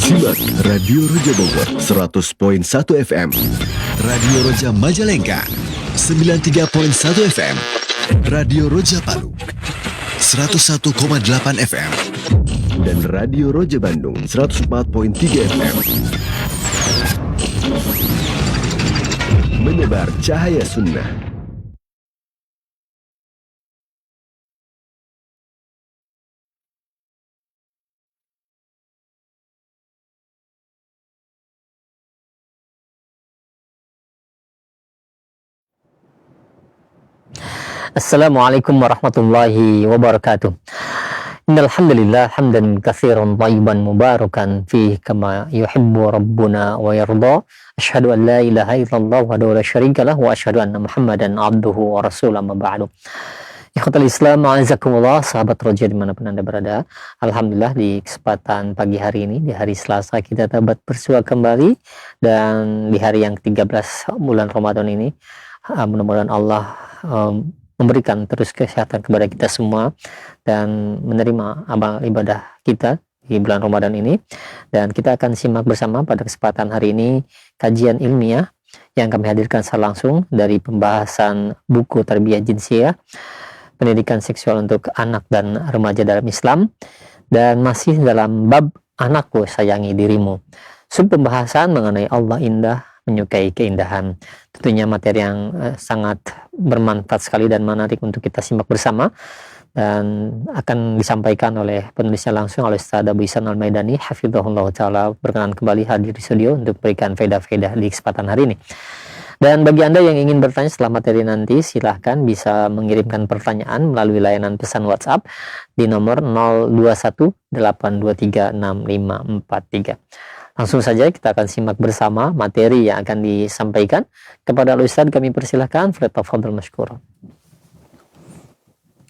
Simak Radio Roja Bogor 100.1 FM, Radio Roja Majalengka 93.1 FM, Radio Roja Palu 101,8 FM, dan Radio Roja Bandung 104.3 FM. Menyebar cahaya sunnah. Assalamualaikum warahmatullahi wabarakatuh. Innal hamdalillah hamdan katsiran thayyiban mubarakan fihi kama yuhibbu rabbuna wa yarda. Asyhadu an la ilaha illallah wahdahu la syarika lah wa asyhadu anna Muhammadan abduhu wa rasuluh amma ba'du. Ikhwatul Islam, a'azakumullah, sahabat Roja dimanapun Anda berada. Alhamdulillah di kesempatan pagi hari ini, di hari Selasa, kita dapat bersua kembali. Dan di hari yang ke-13 bulan Ramadan ini, mudah-mudahan Allah memberikan terus kesehatan kepada kita semua dan menerima amal ibadah kita di bulan Ramadan ini. Dan kita akan simak bersama pada kesempatan hari ini kajian ilmiah yang kami hadirkan secara langsung dari pembahasan buku Tarbiyah Jinsiyah, pendidikan seksual untuk anak dan remaja dalam Islam, dan masih dalam bab Anakku Sayangi Dirimu. Pembahasan mengenai Allah indah, menyukai keindahan. Tentunya materi yang sangat bermanfaat sekali dan menarik untuk kita simak bersama, dan akan disampaikan oleh penulisnya langsung oleh Ustaz Abu Ihsan Al-Maidani hafizahullah ta'ala, berkenan kembali hadir di studio untuk berikan faedah-faedah di kesempatan hari ini. Dan bagi Anda yang ingin bertanya setelah materi nanti, silahkan bisa mengirimkan pertanyaan melalui layanan pesan WhatsApp di nomor 0218236543. Langsung saja kita akan simak bersama materi yang akan disampaikan. Kepada Ustaz kami persilahkan, tafadhol mashkur.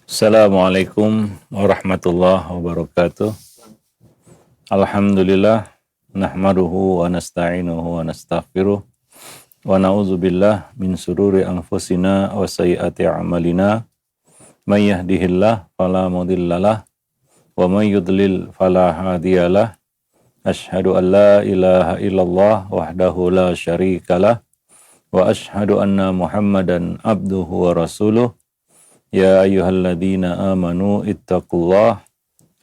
Assalamualaikum warahmatullahi wabarakatuh. Alhamdulillah, nahmaduhu wa nasta'inuhu wa nastaghfiruh, wa na'udzubillah min sururi anfusina wa sayyiati a'malina. May yahdihillah fala mudhillalah wa may yudlil fala hadiyalah. Asyhadu an la ilaha illallah wahdahu la syarikalah wa asyhadu anna Muhammadan abduhu wa rasuluh. Ya ayyuhalladzina amanu ittaqullah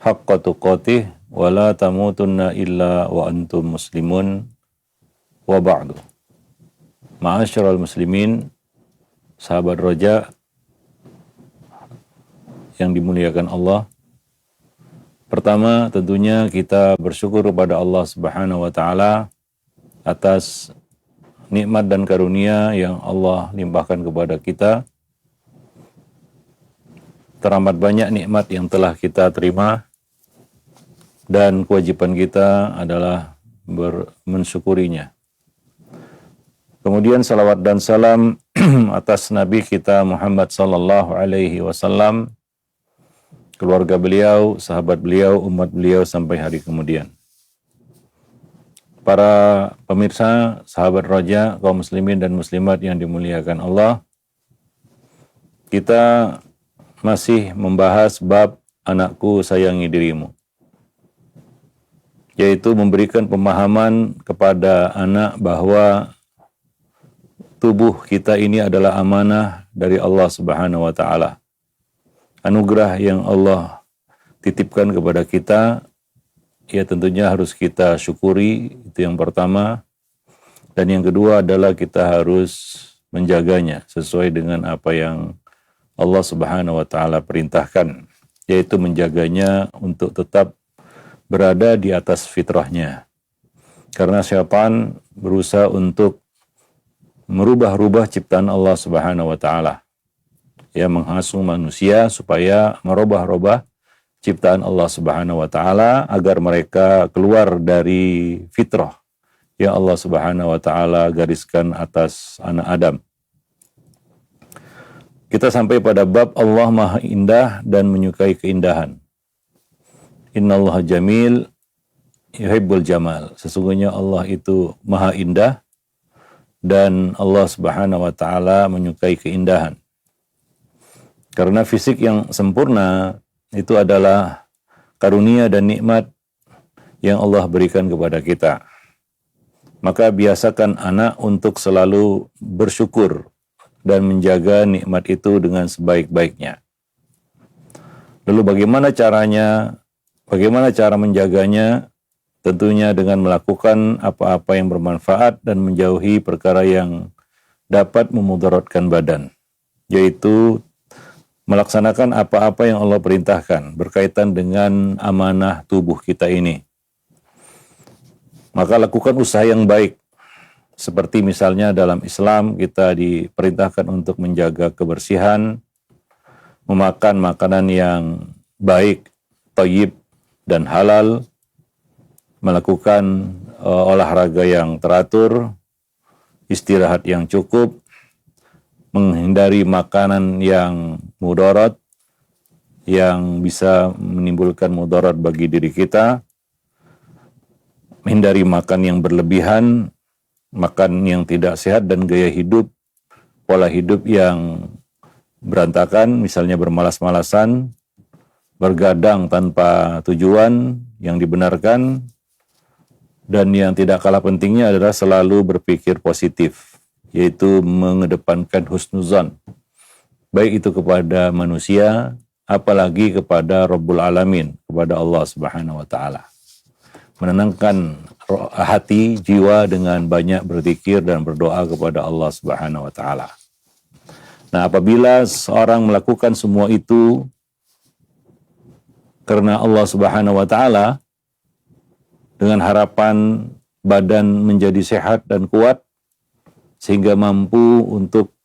haqqa tuqatih wa la tamutunna illa wa antum muslimun wa ba'du. Ma'asyiral muslimin, sahabat Roja yang dimuliakan Allah. Pertama, tentunya kita bersyukur kepada Allah Subhanahu wa taala atas nikmat dan karunia yang Allah limpahkan kepada kita. Teramat banyak nikmat yang telah kita terima, dan kewajiban kita adalah mensyukurinya. Kemudian salawat dan salam atas Nabi kita Muhammad sallallahu alaihi wasallam, keluarga beliau, sahabat beliau, umat beliau sampai hari kemudian. Para pemirsa, sahabat Roja, kaum muslimin dan muslimat yang dimuliakan Allah, kita masih membahas bab Anakku Sayangi Dirimu, yaitu memberikan pemahaman kepada anak bahwa tubuh kita ini adalah amanah dari Allah Subhanahu wa taala. Anugerah yang Allah titipkan kepada kita, ya tentunya harus kita syukuri, itu yang pertama. Dan yang kedua adalah kita harus menjaganya sesuai dengan apa yang Allah Subhanahu wa taala perintahkan, yaitu menjaganya untuk tetap berada di atas fitrahnya. Karena syaitan berusaha untuk merubah-rubah ciptaan Allah Subhanahu wa taala. Ya, menghasung manusia supaya merubah-rubah ciptaan Allah Subhanahu wa taala agar mereka keluar dari fitrah yang Allah Subhanahu wa taala gariskan atas anak Adam. Kita sampai pada bab Allah Maha Indah dan menyukai keindahan. Innallaha jamil yuhibbul jamal. Sesungguhnya Allah itu Maha Indah dan Allah Subhanahu wa taala menyukai keindahan. Karena fisik yang sempurna itu adalah karunia dan nikmat yang Allah berikan kepada kita. Maka biasakan anak untuk selalu bersyukur dan menjaga nikmat itu dengan sebaik-baiknya. Lalu bagaimana caranya? Bagaimana cara menjaganya? Tentunya dengan melakukan apa-apa yang bermanfaat dan menjauhi perkara yang dapat memudaratkan badan, yaitu melaksanakan apa-apa yang Allah perintahkan berkaitan dengan amanah tubuh kita ini. Maka lakukan usaha yang baik. Seperti misalnya dalam Islam kita diperintahkan untuk menjaga kebersihan, memakan makanan yang baik, thayyib dan halal, melakukan olahraga yang teratur, istirahat yang cukup, menghindari makanan yang mudarat, yang bisa menimbulkan mudarat bagi diri kita, menghindari makan yang berlebihan, makan yang tidak sehat, dan gaya hidup, pola hidup yang berantakan, misalnya bermalas-malasan, bergadang tanpa tujuan yang dibenarkan, dan yang tidak kalah pentingnya adalah selalu berpikir positif, yaitu mengedepankan husnuzan, baik itu kepada manusia, apalagi kepada Rabbul Alamin, kepada Allah Subhanahu wa Ta'ala. Menenangkan hati, jiwa dengan banyak berzikir dan berdoa kepada Allah Subhanahu wa Ta'ala. Nah, apabila seorang melakukan semua itu karena Allah Subhanahu wa Ta'ala, dengan harapan badan menjadi sehat dan kuat, sehingga mampu untuk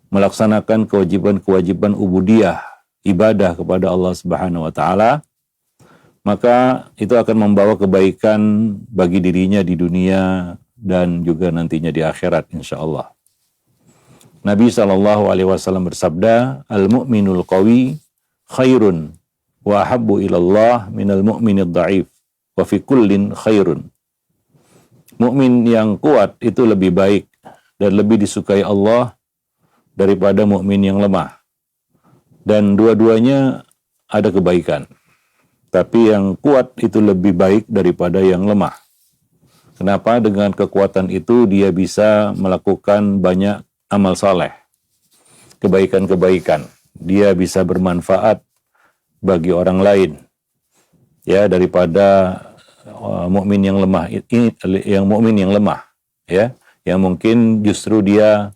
melaksanakan kewajiban-kewajiban ubudiyah, ibadah kepada Allah Subhanahu wa Ta'ala, maka itu akan membawa kebaikan bagi dirinya di dunia dan juga nantinya di akhirat insyaallah. Nabi SAW bersabda, "Al-mu'minul qawi khairun wa ahabbu ilallah minal mu'minid dha'if wa fi kullin khairun." Mukmin yang kuat itu lebih baik dan lebih disukai Allah daripada mukmin yang lemah. Dan dua-duanya ada kebaikan. Tapi yang kuat itu lebih baik daripada yang lemah. Kenapa? Dengan kekuatan itu dia bisa melakukan banyak amal saleh, kebaikan-kebaikan. Dia bisa bermanfaat bagi orang lain, ya, daripada mukmin yang lemah ini, yang mukmin yang lemah, ya, yang mungkin justru dia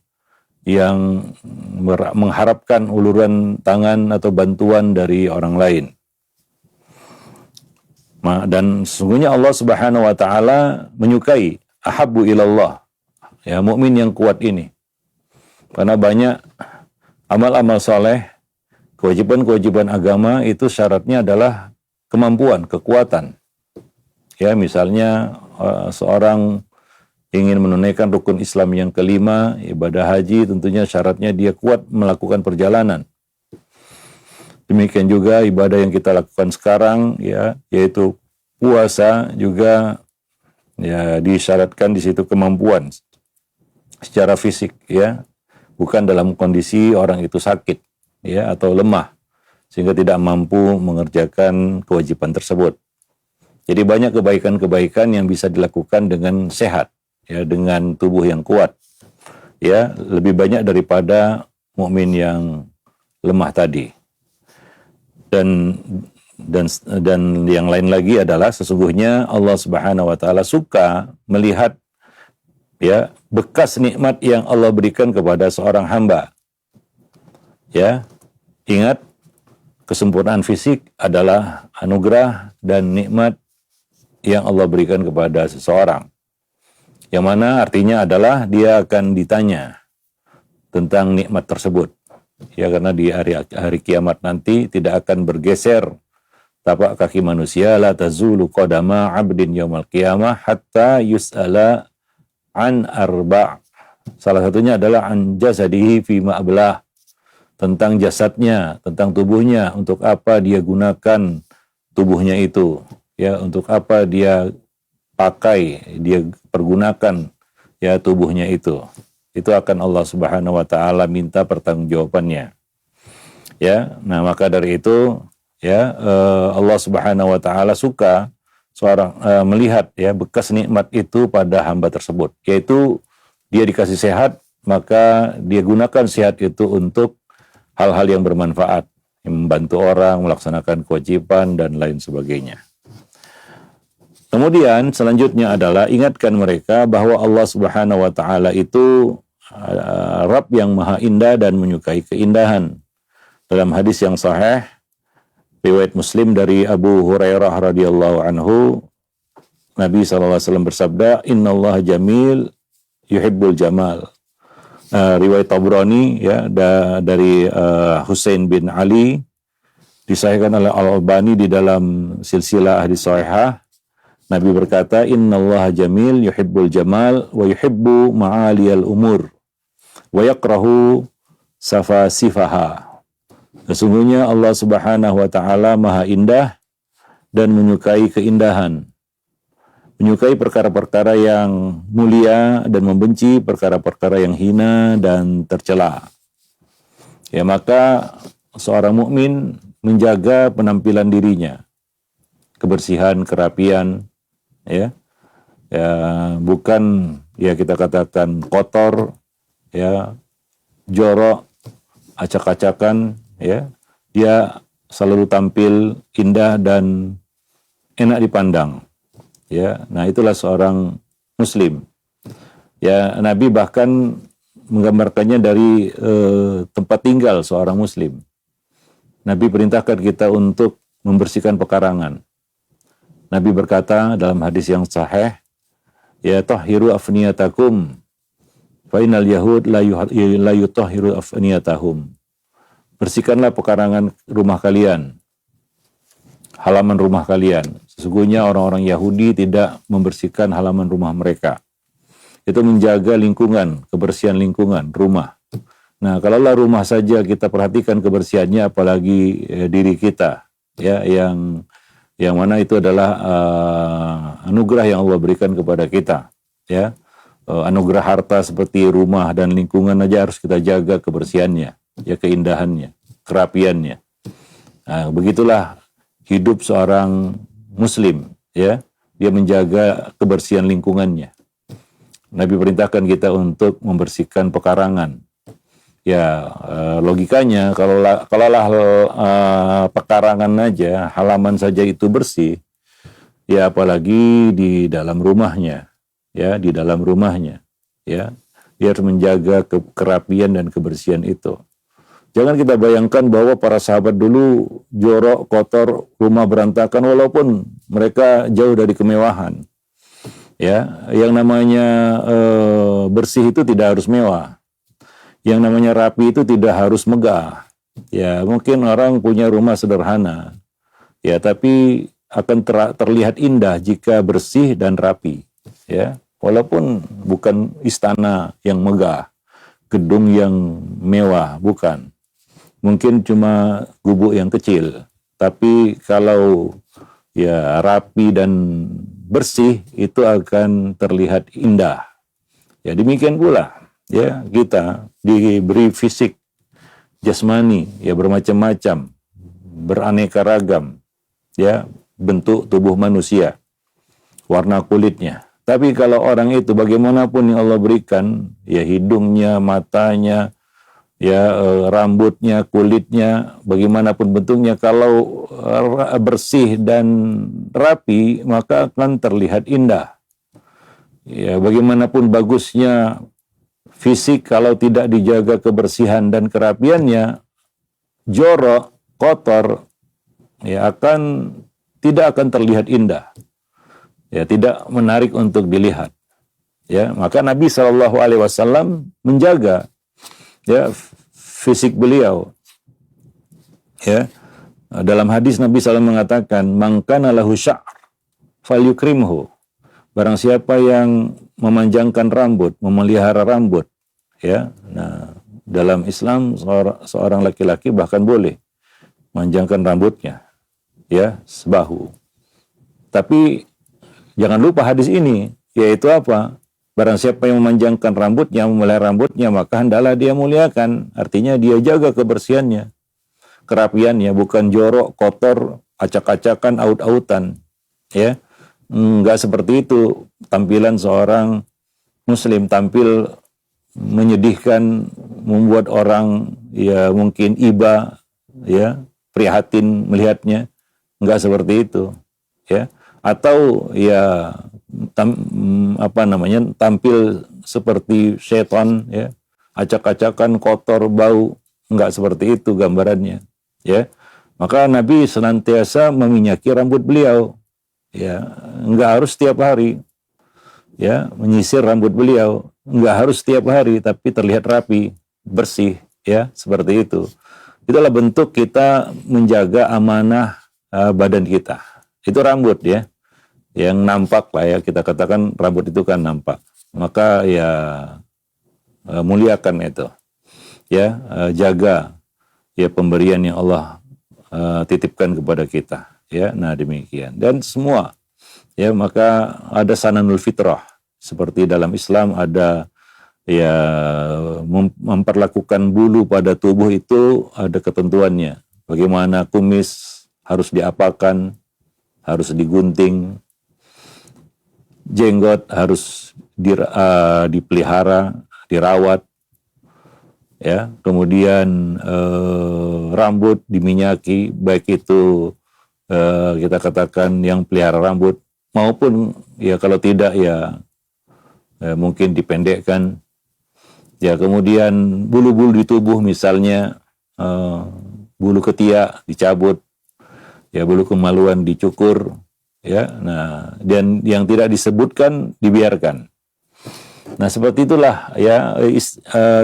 yang mengharapkan uluran tangan atau bantuan dari orang lain. Dan sesungguhnya Allah Subhanahu wa Ta'ala menyukai ahabbu ilallah, ya, mukmin yang kuat ini. Karena banyak amal-amal saleh, kewajiban-kewajiban agama itu syaratnya adalah kemampuan, kekuatan. Ya, misalnya seorang ingin menunaikan rukun Islam yang kelima, ibadah haji, tentunya syaratnya dia kuat melakukan perjalanan. Demikian juga ibadah yang kita lakukan sekarang, ya, yaitu puasa juga, ya, disyaratkan di situ kemampuan secara fisik, ya, bukan dalam kondisi orang itu sakit, ya, atau lemah sehingga tidak mampu mengerjakan kewajiban tersebut. Jadi banyak kebaikan-kebaikan yang bisa dilakukan dengan sehat, ya, dengan tubuh yang kuat, ya, lebih banyak daripada mukmin yang lemah tadi. Dan yang lain lagi adalah sesungguhnya Allah Subhanahu wa Ta'ala suka melihat, ya, bekas nikmat yang Allah berikan kepada seorang hamba. Ya, ingat, kesempurnaan fisik adalah anugerah dan nikmat yang Allah berikan kepada seseorang. Yang mana artinya adalah dia akan ditanya tentang nikmat tersebut. Ya, karena di hari kiamat nanti tidak akan bergeser tapak kaki manusia, la tazulu qadama 'abdin yaumal qiyamah hatta yus'ala an arba'. Salah satunya adalah an jasadihi fi ma'ablah, tentang jasadnya, tentang tubuhnya, untuk apa dia gunakan tubuhnya itu, ya, untuk apa dia pakai, dia pergunakan, ya, tubuhnya itu. Itu akan Allah Subhanahu wa Ta'ala minta pertanggungjawabannya. Ya, nah maka dari itu, ya, Allah Subhanahu wa Ta'ala suka melihat ya bekas nikmat itu pada hamba tersebut, yaitu dia dikasih sehat, maka dia gunakan sehat itu untuk hal-hal yang bermanfaat, yang membantu orang, melaksanakan kewajiban dan lain sebagainya. Kemudian selanjutnya adalah ingatkan mereka bahwa Allah Subhanahu wa taala itu Rabb yang maha indah dan menyukai keindahan. Dalam hadis yang sahih riwayat Muslim dari Abu Hurairah radhiyallahu anhu, Nabi SAW bersabda, "Innallaha jamil yuhibbul jamal." Riwayat Tabrani ya dari Husain bin Ali, disahihkan oleh Al-Albani di dalam silsilah hadis sahihah. Nabi berkata, "Innallaha jamil yuhibbul jamal wa yuhibbu ma'aliyal umur wa yakrahu safasifaha." Sesungguhnya Allah Subhanahu wa taala Maha Indah dan menyukai keindahan. Menyukai perkara-perkara yang mulia dan membenci perkara-perkara yang hina dan tercela. Ya, maka seorang mukmin menjaga penampilan dirinya, kebersihan, kerapian, ya bukan ya kita katakan kotor, ya jorok, acak-acakan, ya dia selalu tampil indah dan enak dipandang, ya. Nah, itulah seorang muslim, ya. Nabi bahkan menggambarkannya dari tempat tinggal seorang muslim. Nabi perintahkan kita untuk membersihkan pekarangan. Nabi berkata dalam hadis yang sahih, ya tahhiru afniyatakum fa innal yahud la yutahhiru afniyatahum. Bersihkanlah pekarangan rumah kalian, halaman rumah kalian. Sesungguhnya orang-orang Yahudi tidak membersihkan halaman rumah mereka. Itu menjaga lingkungan, kebersihan lingkungan rumah. Nah, kalaulah rumah saja kita perhatikan kebersihannya, apalagi diri kita, ya yang mana itu adalah anugerah yang Allah berikan kepada kita, ya. Anugerah harta seperti rumah dan lingkungan aja harus kita jaga kebersihannya, ya, keindahannya, kerapiannya. Nah, begitulah hidup seorang muslim, ya. Dia menjaga kebersihan lingkungannya. Nabi perintahkan kita untuk membersihkan pekarangan. Ya, logikanya kalau pekarangan aja, halaman saja itu bersih, ya apalagi di dalam rumahnya, ya di dalam rumahnya, ya dia harus menjaga kerapian dan kebersihan itu. Jangan kita bayangkan bahwa para sahabat dulu jorok, kotor, rumah berantakan, walaupun mereka jauh dari kemewahan. Ya, yang namanya bersih itu tidak harus mewah. Yang namanya rapi itu tidak harus megah. Ya, mungkin orang punya rumah sederhana, ya, tapi akan terlihat indah jika bersih dan rapi, ya. Walaupun bukan istana yang megah, gedung yang mewah, bukan. Mungkin cuma gubuk yang kecil, tapi kalau ya rapi dan bersih itu akan terlihat indah. Ya, demikian pula, ya, kita diberi fisik jasmani, ya bermacam-macam, beraneka ragam, ya bentuk tubuh manusia, warna kulitnya. Tapi kalau orang itu bagaimanapun yang Allah berikan, ya hidungnya, matanya, ya rambutnya, kulitnya, bagaimanapun bentuknya, kalau bersih dan rapi maka akan terlihat indah. Ya, bagaimanapun bagusnya fisik, kalau tidak dijaga kebersihan dan kerapiannya, jorok, kotor, ya tidak akan terlihat indah. Ya, tidak menarik untuk dilihat. Ya, maka Nabi SAW menjaga, ya, fisik beliau. Ya, dalam hadis Nabi SAW mengatakan, "Man kana lahu sya'r falyukrimhu." Barang siapa yang memanjangkan rambut, memelihara rambut, ya. Nah, dalam Islam seorang laki-laki bahkan boleh memanjangkan rambutnya, ya, sebahu. Tapi jangan lupa hadis ini, yaitu apa? Barang siapa yang memanjangkan rambutnya, memelihara rambutnya, maka hendaklah dia muliakan. Artinya dia jaga kebersihannya, kerapiannya, bukan jorok, kotor, acak-acakan, aut-autan, ya. nggak seperti itu tampilan seorang muslim, tampil menyedihkan, membuat orang ya mungkin iba, ya prihatin melihatnya, nggak seperti itu, ya. Atau ya tampil seperti setan, ya, acak-acakan, kotor, bau, nggak seperti itu gambarannya, ya. Maka Nabi senantiasa meminyaki rambut beliau, ya, nggak harus setiap hari, ya, menyisir rambut beliau, nggak harus setiap hari, tapi terlihat rapi, bersih, ya, seperti itu. Itulah bentuk kita menjaga amanah badan kita. Itu rambut, ya, yang nampak lah, ya, kita katakan rambut itu kan nampak. Maka ya muliakan itu, ya, jaga ya pemberian yang Allah titipkan kepada kita, ya. Nah, demikian. Dan semua, ya, maka ada sananul fitrah, seperti dalam Islam ada ya memperlakukan bulu pada tubuh itu ada ketentuannya. Bagaimana kumis harus diapakan, harus digunting, jenggot harus dipelihara, dirawat, ya. Kemudian rambut diminyaki, baik itu kita katakan yang pelihara rambut maupun ya kalau tidak ya mungkin dipendekkan, ya. Kemudian bulu-bulu di tubuh, misalnya bulu ketiak dicabut, ya, bulu kemaluan dicukur, ya. Nah, dan yang tidak disebutkan dibiarkan. Nah, seperti itulah, ya,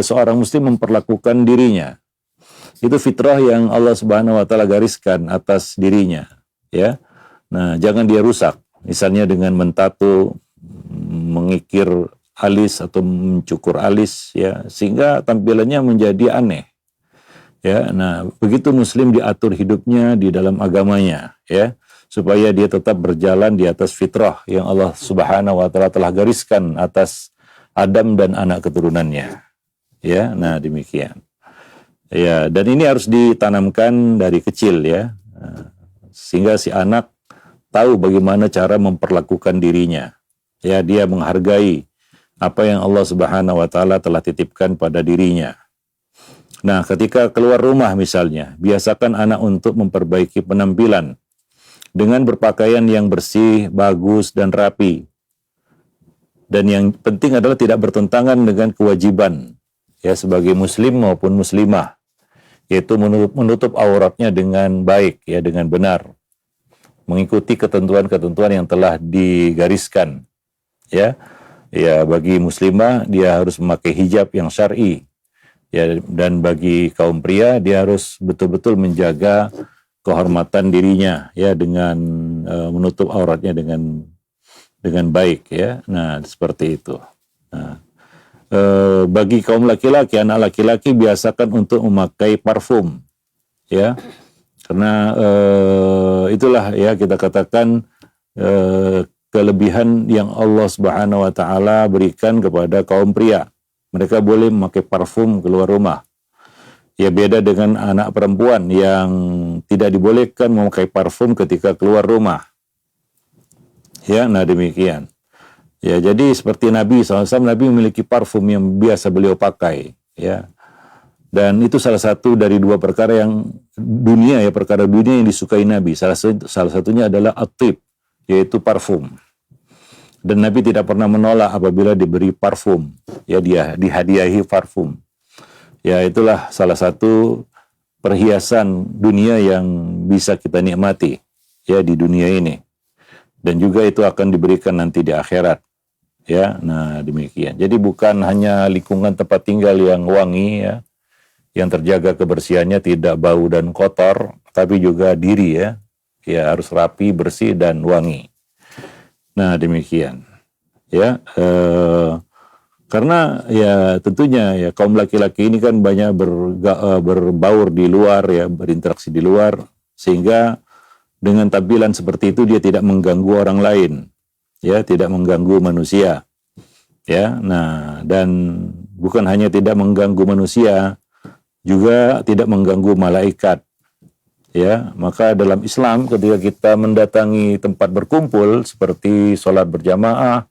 seorang muslim memperlakukan dirinya. Itu fitrah yang Allah Subhanahu wa taala gariskan atas dirinya, ya. Nah, jangan dia rusak, misalnya dengan mentato, mengikir alis atau mencukur alis, ya, sehingga tampilannya menjadi aneh, ya. Nah, begitu muslim diatur hidupnya di dalam agamanya, ya, supaya dia tetap berjalan di atas fitrah yang Allah Subhanahu wa taala telah gariskan atas Adam dan anak keturunannya, ya. Nah, demikian, ya. Dan ini harus ditanamkan dari kecil, ya, sehingga si anak tahu bagaimana cara memperlakukan dirinya, ya. Dia menghargai apa yang Allah Subhanahu wa taala telah titipkan pada dirinya. Nah, ketika keluar rumah misalnya, biasakan anak untuk memperbaiki penampilan dengan berpakaian yang bersih, bagus, dan rapi. Dan yang penting adalah tidak bertentangan dengan kewajiban, ya, sebagai muslim maupun muslimah, yaitu menutup auratnya dengan baik, ya, dengan benar, mengikuti ketentuan-ketentuan yang telah digariskan, ya. Ya, bagi muslimah dia harus memakai hijab yang syar'i, ya, dan bagi kaum pria dia harus betul-betul menjaga kehormatan dirinya, ya, dengan menutup auratnya dengan baik, ya. Nah, seperti itu. Nah, bagi kaum laki-laki, anak laki-laki biasakan untuk memakai parfum, ya, karena itulah, ya, kita katakan kelebihan yang Allah Subhanahu wa taala berikan kepada kaum pria. Mereka boleh memakai parfum keluar rumah. Ya, beda dengan anak perempuan yang tidak dibolehkan memakai parfum ketika keluar rumah. Ya, nah demikian. Ya, jadi seperti Nabi SAW, Nabi memiliki parfum yang biasa beliau pakai, ya. Dan itu salah satu dari dua perkara yang dunia, ya, perkara dunia yang disukai Nabi. Salah satunya adalah at-tib, yaitu parfum. Dan Nabi tidak pernah menolak apabila diberi parfum, ya, dia dihadiahi parfum. Ya, itulah salah satu perhiasan dunia yang bisa kita nikmati, ya, di dunia ini. Dan juga itu akan diberikan nanti di akhirat, ya. Nah, demikian. Jadi bukan hanya lingkungan tempat tinggal yang wangi, ya, yang terjaga kebersihannya, tidak bau dan kotor, tapi juga diri, ya, ya, harus rapi, bersih, dan wangi. Nah, demikian, ya. Karena ya tentunya, ya, kaum laki-laki ini kan banyak berbaur di luar, ya, berinteraksi di luar, sehingga dengan tampilan seperti itu dia tidak mengganggu orang lain, ya, tidak mengganggu manusia, ya. Nah, dan bukan hanya tidak mengganggu manusia, juga tidak mengganggu malaikat, ya, maka dalam Islam ketika kita mendatangi tempat berkumpul seperti sholat berjamaah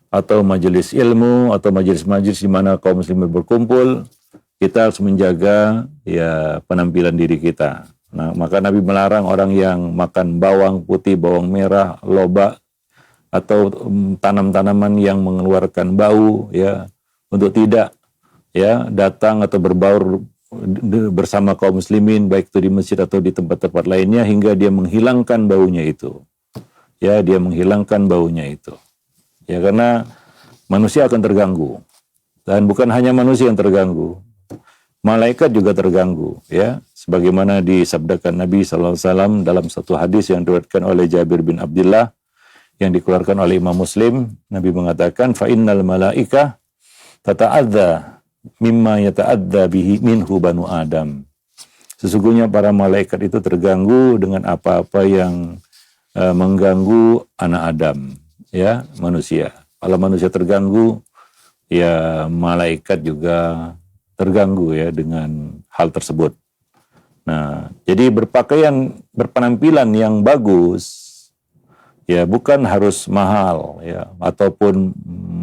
atau majelis ilmu atau majelis-majelis di mana kaum muslimin berkumpul, kita harus menjaga ya penampilan diri kita. Nah, maka Nabi melarang orang yang makan bawang putih, bawang merah, loba atau tanam-tanaman yang mengeluarkan bau ya, untuk tidak ya datang atau berbaur bersama kaum muslimin baik itu di masjid atau di tempat-tempat lainnya hingga dia menghilangkan baunya itu. Ya, dia menghilangkan baunya itu. Ya, karena manusia akan terganggu. Dan bukan hanya manusia yang terganggu, malaikat juga terganggu ya, sebagaimana disabdakan Nabi SAW dalam satu hadis yang diriwayatkan oleh Jabir bin Abdullah yang dikeluarkan oleh Imam Muslim. Nabi mengatakan fa innal malaika tata'adza mimma yata'adza bihi minhu banu Adam. Sesungguhnya para malaikat itu terganggu dengan apa-apa yang mengganggu anak Adam ya, manusia. Kalau manusia terganggu ya malaikat juga terganggu ya dengan hal tersebut. Nah, jadi berpenampilan yang bagus ya bukan harus mahal ya ataupun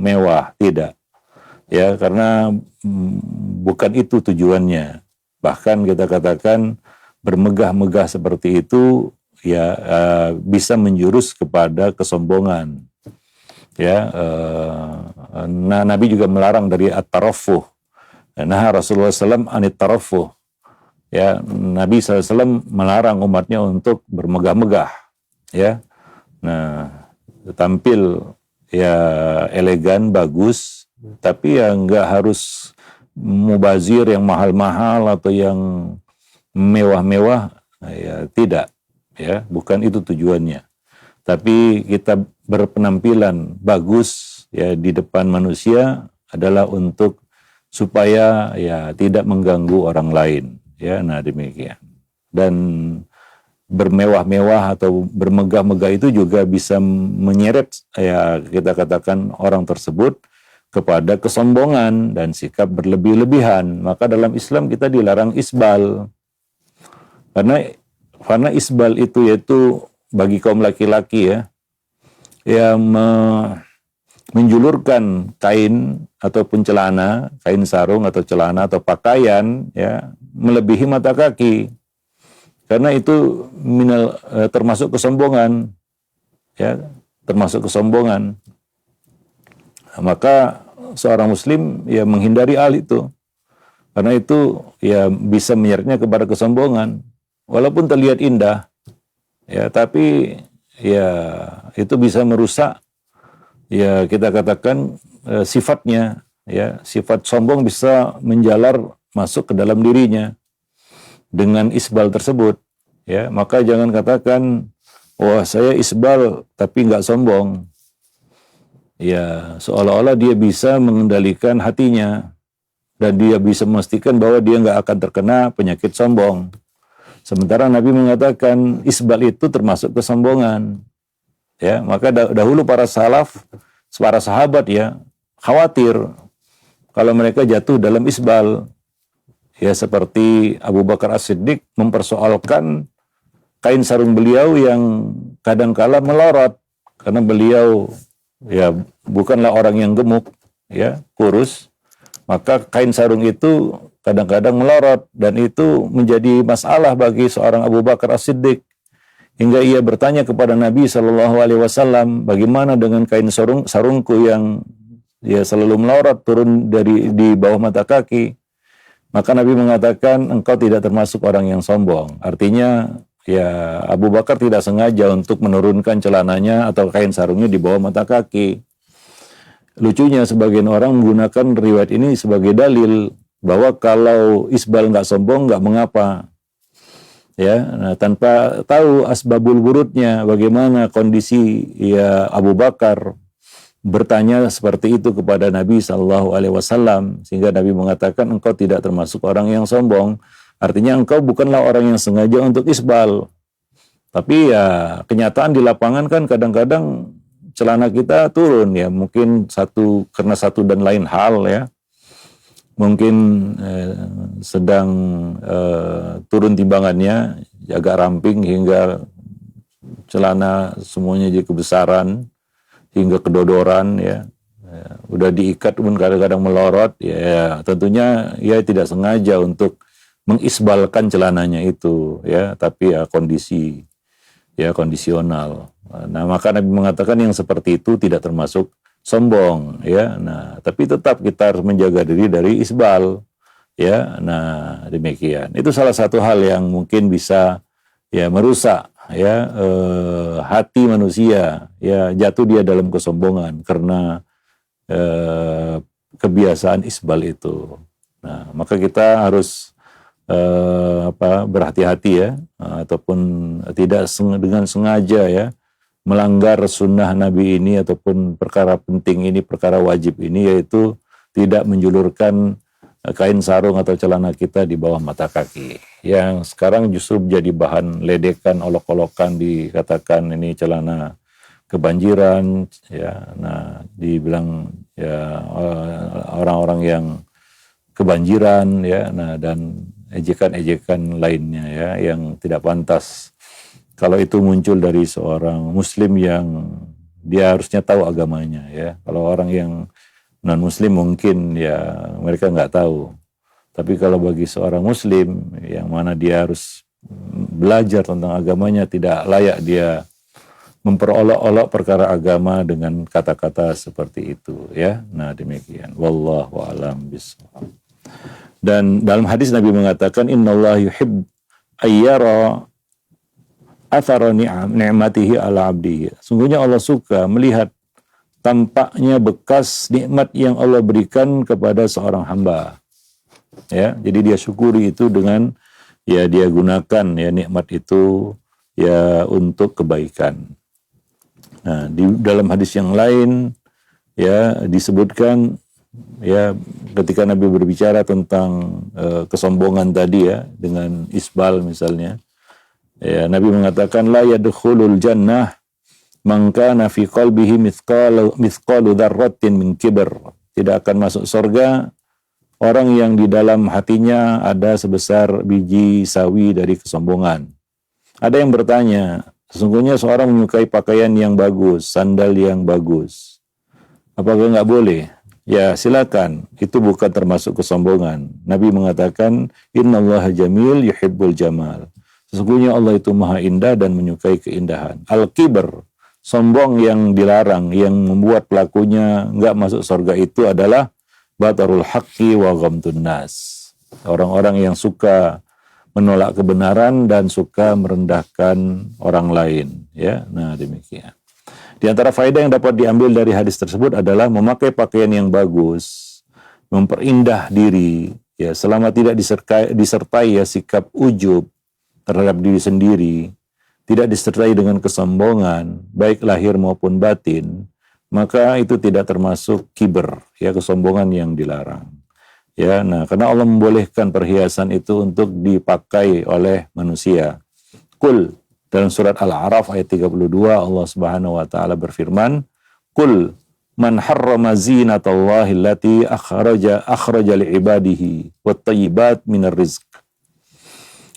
mewah, tidak. Ya, karena bukan itu tujuannya. Bahkan kita katakan bermegah-megah seperti itu ya bisa menjurus kepada kesombongan. Ya, nah Nabi juga melarang dari at-tarafuh. Nah, Rasulullah SAW anit tarafuh. Ya, Nabi SAW melarang umatnya untuk bermegah-megah. Ya, nah tampil ya elegan, bagus, tapi ya nggak harus mubazir yang mahal-mahal atau yang mewah-mewah. Ya, tidak. Ya, bukan itu tujuannya. Tapi kita berpenampilan bagus ya di depan manusia adalah untuk supaya ya tidak mengganggu orang lain ya. Nah, demikian. Dan bermewah-mewah atau bermegah-megah itu juga bisa menyeret ya kita katakan orang tersebut kepada kesombongan dan sikap berlebih-lebihan. Maka dalam Islam kita dilarang isbal. Karena isbal itu yaitu bagi kaum laki-laki ya menjulurkan kain ataupun celana, kain sarung atau celana atau pakaian ya melebihi mata kaki. Karena itu termasuk kesombongan. Ya, termasuk kesombongan. Maka seorang muslim ya menghindari hal itu. Karena itu ya bisa menyeretnya kepada kesombongan. Walaupun terlihat indah ya, tapi ya itu bisa merusak ya kita katakan sifatnya ya, sifat sombong bisa menjalar masuk ke dalam dirinya dengan isbal tersebut ya. Maka jangan katakan wah saya isbal tapi nggak sombong ya, seolah-olah dia bisa mengendalikan hatinya dan dia bisa memastikan bahwa dia nggak akan terkena penyakit sombong. Sementara Nabi mengatakan isbal itu termasuk kesombongan. Ya, maka dahulu para salaf, para sahabat ya khawatir kalau mereka jatuh dalam isbal. Ya, seperti Abu Bakar As-Siddiq mempersoalkan kain sarung beliau yang kadangkala melorot karena beliau ya bukanlah orang yang gemuk ya, kurus. Maka kain sarung itu kadang-kadang melorot dan itu menjadi masalah bagi seorang Abu Bakar As-Siddiq hingga ia bertanya kepada Nabi SAW, bagaimana dengan kain sarungku yang ya selalu melorot turun di bawah mata kaki. Maka Nabi mengatakan engkau tidak termasuk orang yang sombong. Artinya ya Abu Bakar tidak sengaja untuk menurunkan celananya atau kain sarungnya di bawah mata kaki. Lucunya sebagian orang menggunakan riwayat ini sebagai dalil bahwa kalau isbal nggak sombong nggak mengapa, ya. Nah, tanpa tahu asbabul wurudnya, bagaimana kondisi ya Abu Bakar bertanya seperti itu kepada Nabi SAW, sehingga Nabi mengatakan engkau tidak termasuk orang yang sombong. Artinya engkau bukanlah orang yang sengaja untuk isbal, tapi ya kenyataan di lapangan kan kadang-kadang celana kita turun ya, mungkin karena satu dan lain hal ya. Mungkin sedang turun timbangannya agak ramping hingga celana semuanya jadi kebesaran hingga kedodoran ya. Udah diikat pun kadang-kadang melorot ya, tentunya ya tidak sengaja untuk mengisbalkan celananya itu ya, tapi ya kondisi ya kondisional. Nah, maka Nabi mengatakan yang seperti itu tidak termasuk sombong ya. Nah, tapi tetap kita harus menjaga diri dari isbal ya. Nah, demikian. Itu salah satu hal yang mungkin bisa ya merusak ya hati manusia ya, jatuh dia dalam kesombongan karena kebiasaan isbal itu. Nah, maka kita harus berhati-hati ya, ataupun tidak dengan sengaja ya melanggar sunnah Nabi ini ataupun perkara penting ini, perkara wajib ini, yaitu tidak menjulurkan kain sarung atau celana kita di bawah mata kaki. Yang sekarang justru menjadi bahan ledekan, olok-olokan, dikatakan ini celana kebanjiran ya. Nah, dibilang ya orang-orang yang kebanjiran ya. Nah, dan ejekan-ejekan lainnya ya yang tidak pantas kalau itu muncul dari seorang muslim yang dia harusnya tahu agamanya ya. Kalau orang yang non muslim mungkin ya mereka nggak tahu. Tapi kalau bagi seorang muslim yang mana dia harus belajar tentang agamanya, tidak layak dia memperolok-olok perkara agama dengan kata-kata seperti itu ya. Nah, demikian. Wallahu a'lam bishawab. Dan dalam hadis Nabi mengatakan innallaha yuhibbu ayyara athara ni'matihi ala 'abdihi. Sungguhnya Allah suka melihat tampaknya bekas nikmat yang Allah berikan kepada seorang hamba. Ya, jadi dia syukuri itu dengan ya dia gunakan ya nikmat itu ya untuk kebaikan. Nah, di dalam hadis yang lain ya disebutkan ya ketika Nabi berbicara tentang kesombongan tadi ya dengan isbal misalnya, ya Nabi mengatakan la yadkhulul jannah man kana fi qalbihi mithqalu dzarratin min kibr. Tidak akan masuk surga orang yang di dalam hatinya ada sebesar biji sawi dari kesombongan. Ada yang bertanya, sesungguhnya seorang menyukai pakaian yang bagus, sandal yang bagus, apakah nggak boleh? Ya silakan, itu bukan termasuk kesombongan. Nabi mengatakan, innallaha jamil yuhibbul jamal. Sesungguhnya Allah itu maha indah dan menyukai keindahan. Al-kibr, sombong yang dilarang, yang membuat pelakunya nggak masuk surga itu adalah batarul haqqi wa ghamtun nas. Orang-orang yang suka menolak kebenaran dan suka merendahkan orang lain ya. Nah, demikian. Di antara faedah yang dapat diambil dari hadis tersebut adalah memakai pakaian yang bagus, memperindah diri ya, selama tidak disertai ya sikap ujub terhadap diri sendiri, tidak disertai dengan kesombongan baik lahir maupun batin, maka itu tidak termasuk kiber ya, kesombongan yang dilarang. Ya, nah karena Allah membolehkan perhiasan itu untuk dipakai oleh manusia. Qul, dalam surat Al-A'raf ayat 32 Allah Subhanahu wa taala berfirman, "Qul man harrama zinatallahi allati akhraja li'ibadihi wat thayyibat minar rizq.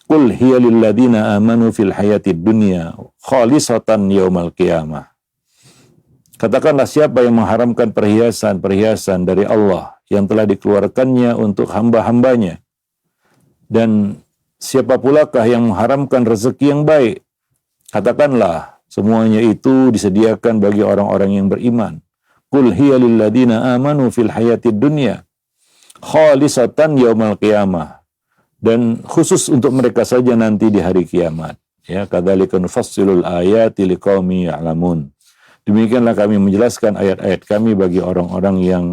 Qul hiya lil ladzina amanu fil hayatid dunya khalisatan yaumal qiyamah." Katakanlah, siapa yang mengharamkan perhiasan-perhiasan dari Allah yang telah dikeluarkannya untuk hamba-hambanya, dan siapa pulakah yang mengharamkan rezeki yang baik? Katakanlah, semuanya itu disediakan bagi orang-orang yang beriman. Qul hiya lil ladzina amanu fil hayatid dunya khalisatan yaumal qiyamah. Dan khusus untuk mereka saja nanti di hari kiamat. Ya, kadzalika nufassilul ayati liqaumin ya'lamun. Demikianlah kami menjelaskan ayat-ayat kami bagi orang-orang yang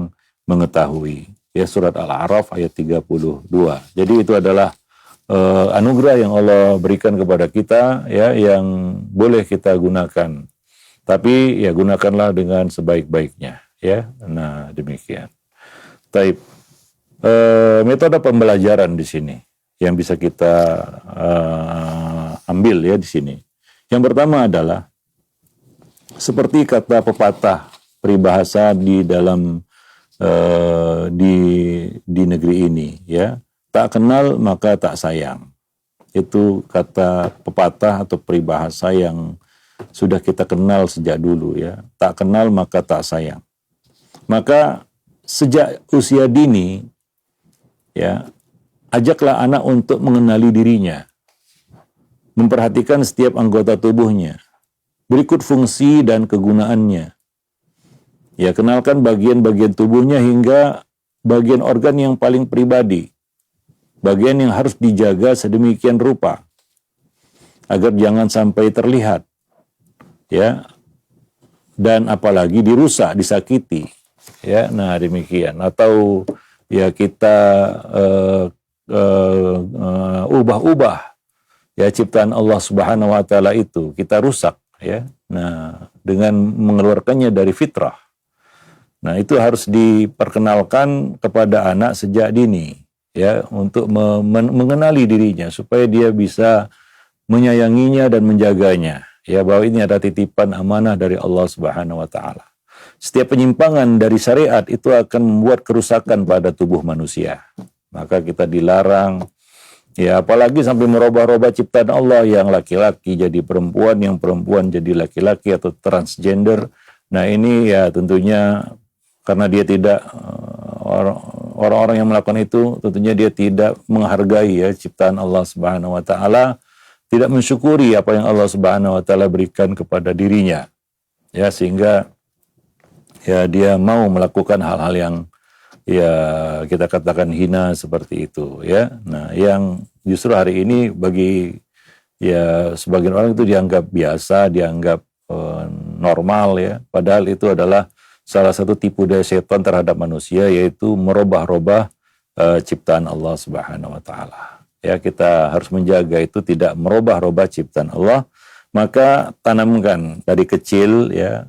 mengetahui. Ya, surat Al-A'raf ayat 32. Jadi itu adalah anugerah yang Allah berikan kepada kita ya, yang boleh kita gunakan. Tapi ya gunakanlah dengan sebaik-baiknya ya. Nah, demikian. Taib. Metode pembelajaran di sini yang bisa kita ambil ya di sini. Yang pertama adalah seperti kata pepatah peribahasa di dalam di negeri ini ya, tak kenal maka tak sayang Itu kata pepatah atau peribahasa yang sudah kita kenal sejak dulu ya. Tak kenal maka tak sayang. Maka sejak usia dini ya, ajaklah anak untuk mengenali dirinya. Memperhatikan setiap anggota tubuhnya. Berikut fungsi dan kegunaannya. Ya, kenalkan bagian-bagian tubuhnya hingga bagian organ yang paling pribadi. Bagian yang harus dijaga sedemikian rupa agar jangan sampai terlihat. Ya. Dan apalagi dirusak, disakiti. Ya, nah demikian. Atau ya kita ubah-ubah ya ciptaan Allah Subhanahu wa taala itu, kita rusak ya. Nah, dengan mengeluarkannya dari fitrah. Nah, itu harus diperkenalkan kepada anak sejak dini ya, untuk mengenali dirinya supaya dia bisa menyayanginya dan menjaganya. Ya, bahwa ini ada titipan amanah dari Allah Subhanahu wa taala. Setiap penyimpangan dari syariat itu akan membuat kerusakan pada tubuh manusia. Maka kita dilarang, ya apalagi sampai merubah-rubah ciptaan Allah, yang laki-laki jadi perempuan, yang perempuan jadi laki-laki atau transgender. Nah ini ya tentunya karena dia tidak, orang-orang yang melakukan itu tentunya dia tidak menghargai ya ciptaan Allah Subhanahu wa taala, tidak mensyukuri apa yang Allah Subhanahu wa taala berikan kepada dirinya. Ya, sehingga ya dia mau melakukan hal-hal yang ya kita katakan hina seperti itu ya. Nah, yang justru hari ini bagi ya sebagian orang itu dianggap biasa, dianggap normal ya. Padahal itu adalah salah satu tipu daya setan terhadap manusia, yaitu merubah-rubah ciptaan Allah Subhanahu wa taala. Ya, kita harus menjaga itu tidak merubah-rubah ciptaan Allah. Maka tanamkan dari kecil ya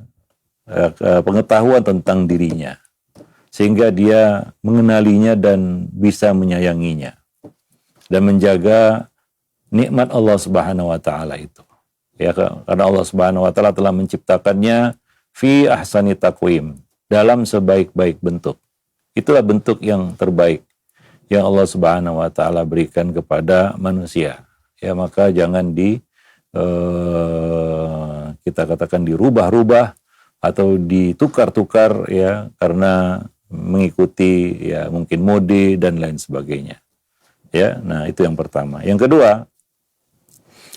pengetahuan tentang dirinya, sehingga dia mengenalinya dan bisa menyayanginya dan menjaga nikmat Allah Subhanahu wa taala itu. Ya, karena Allah Subhanahu wa taala telah menciptakannya fi ahsani taqwim, dalam sebaik-baik bentuk. Itulah bentuk yang terbaik yang Allah Subhanahu wa taala berikan kepada manusia. Ya, maka jangan kita katakan dirubah-rubah atau ditukar-tukar ya karena mengikuti ya mungkin mode dan lain sebagainya. Ya, nah itu yang pertama. Yang kedua,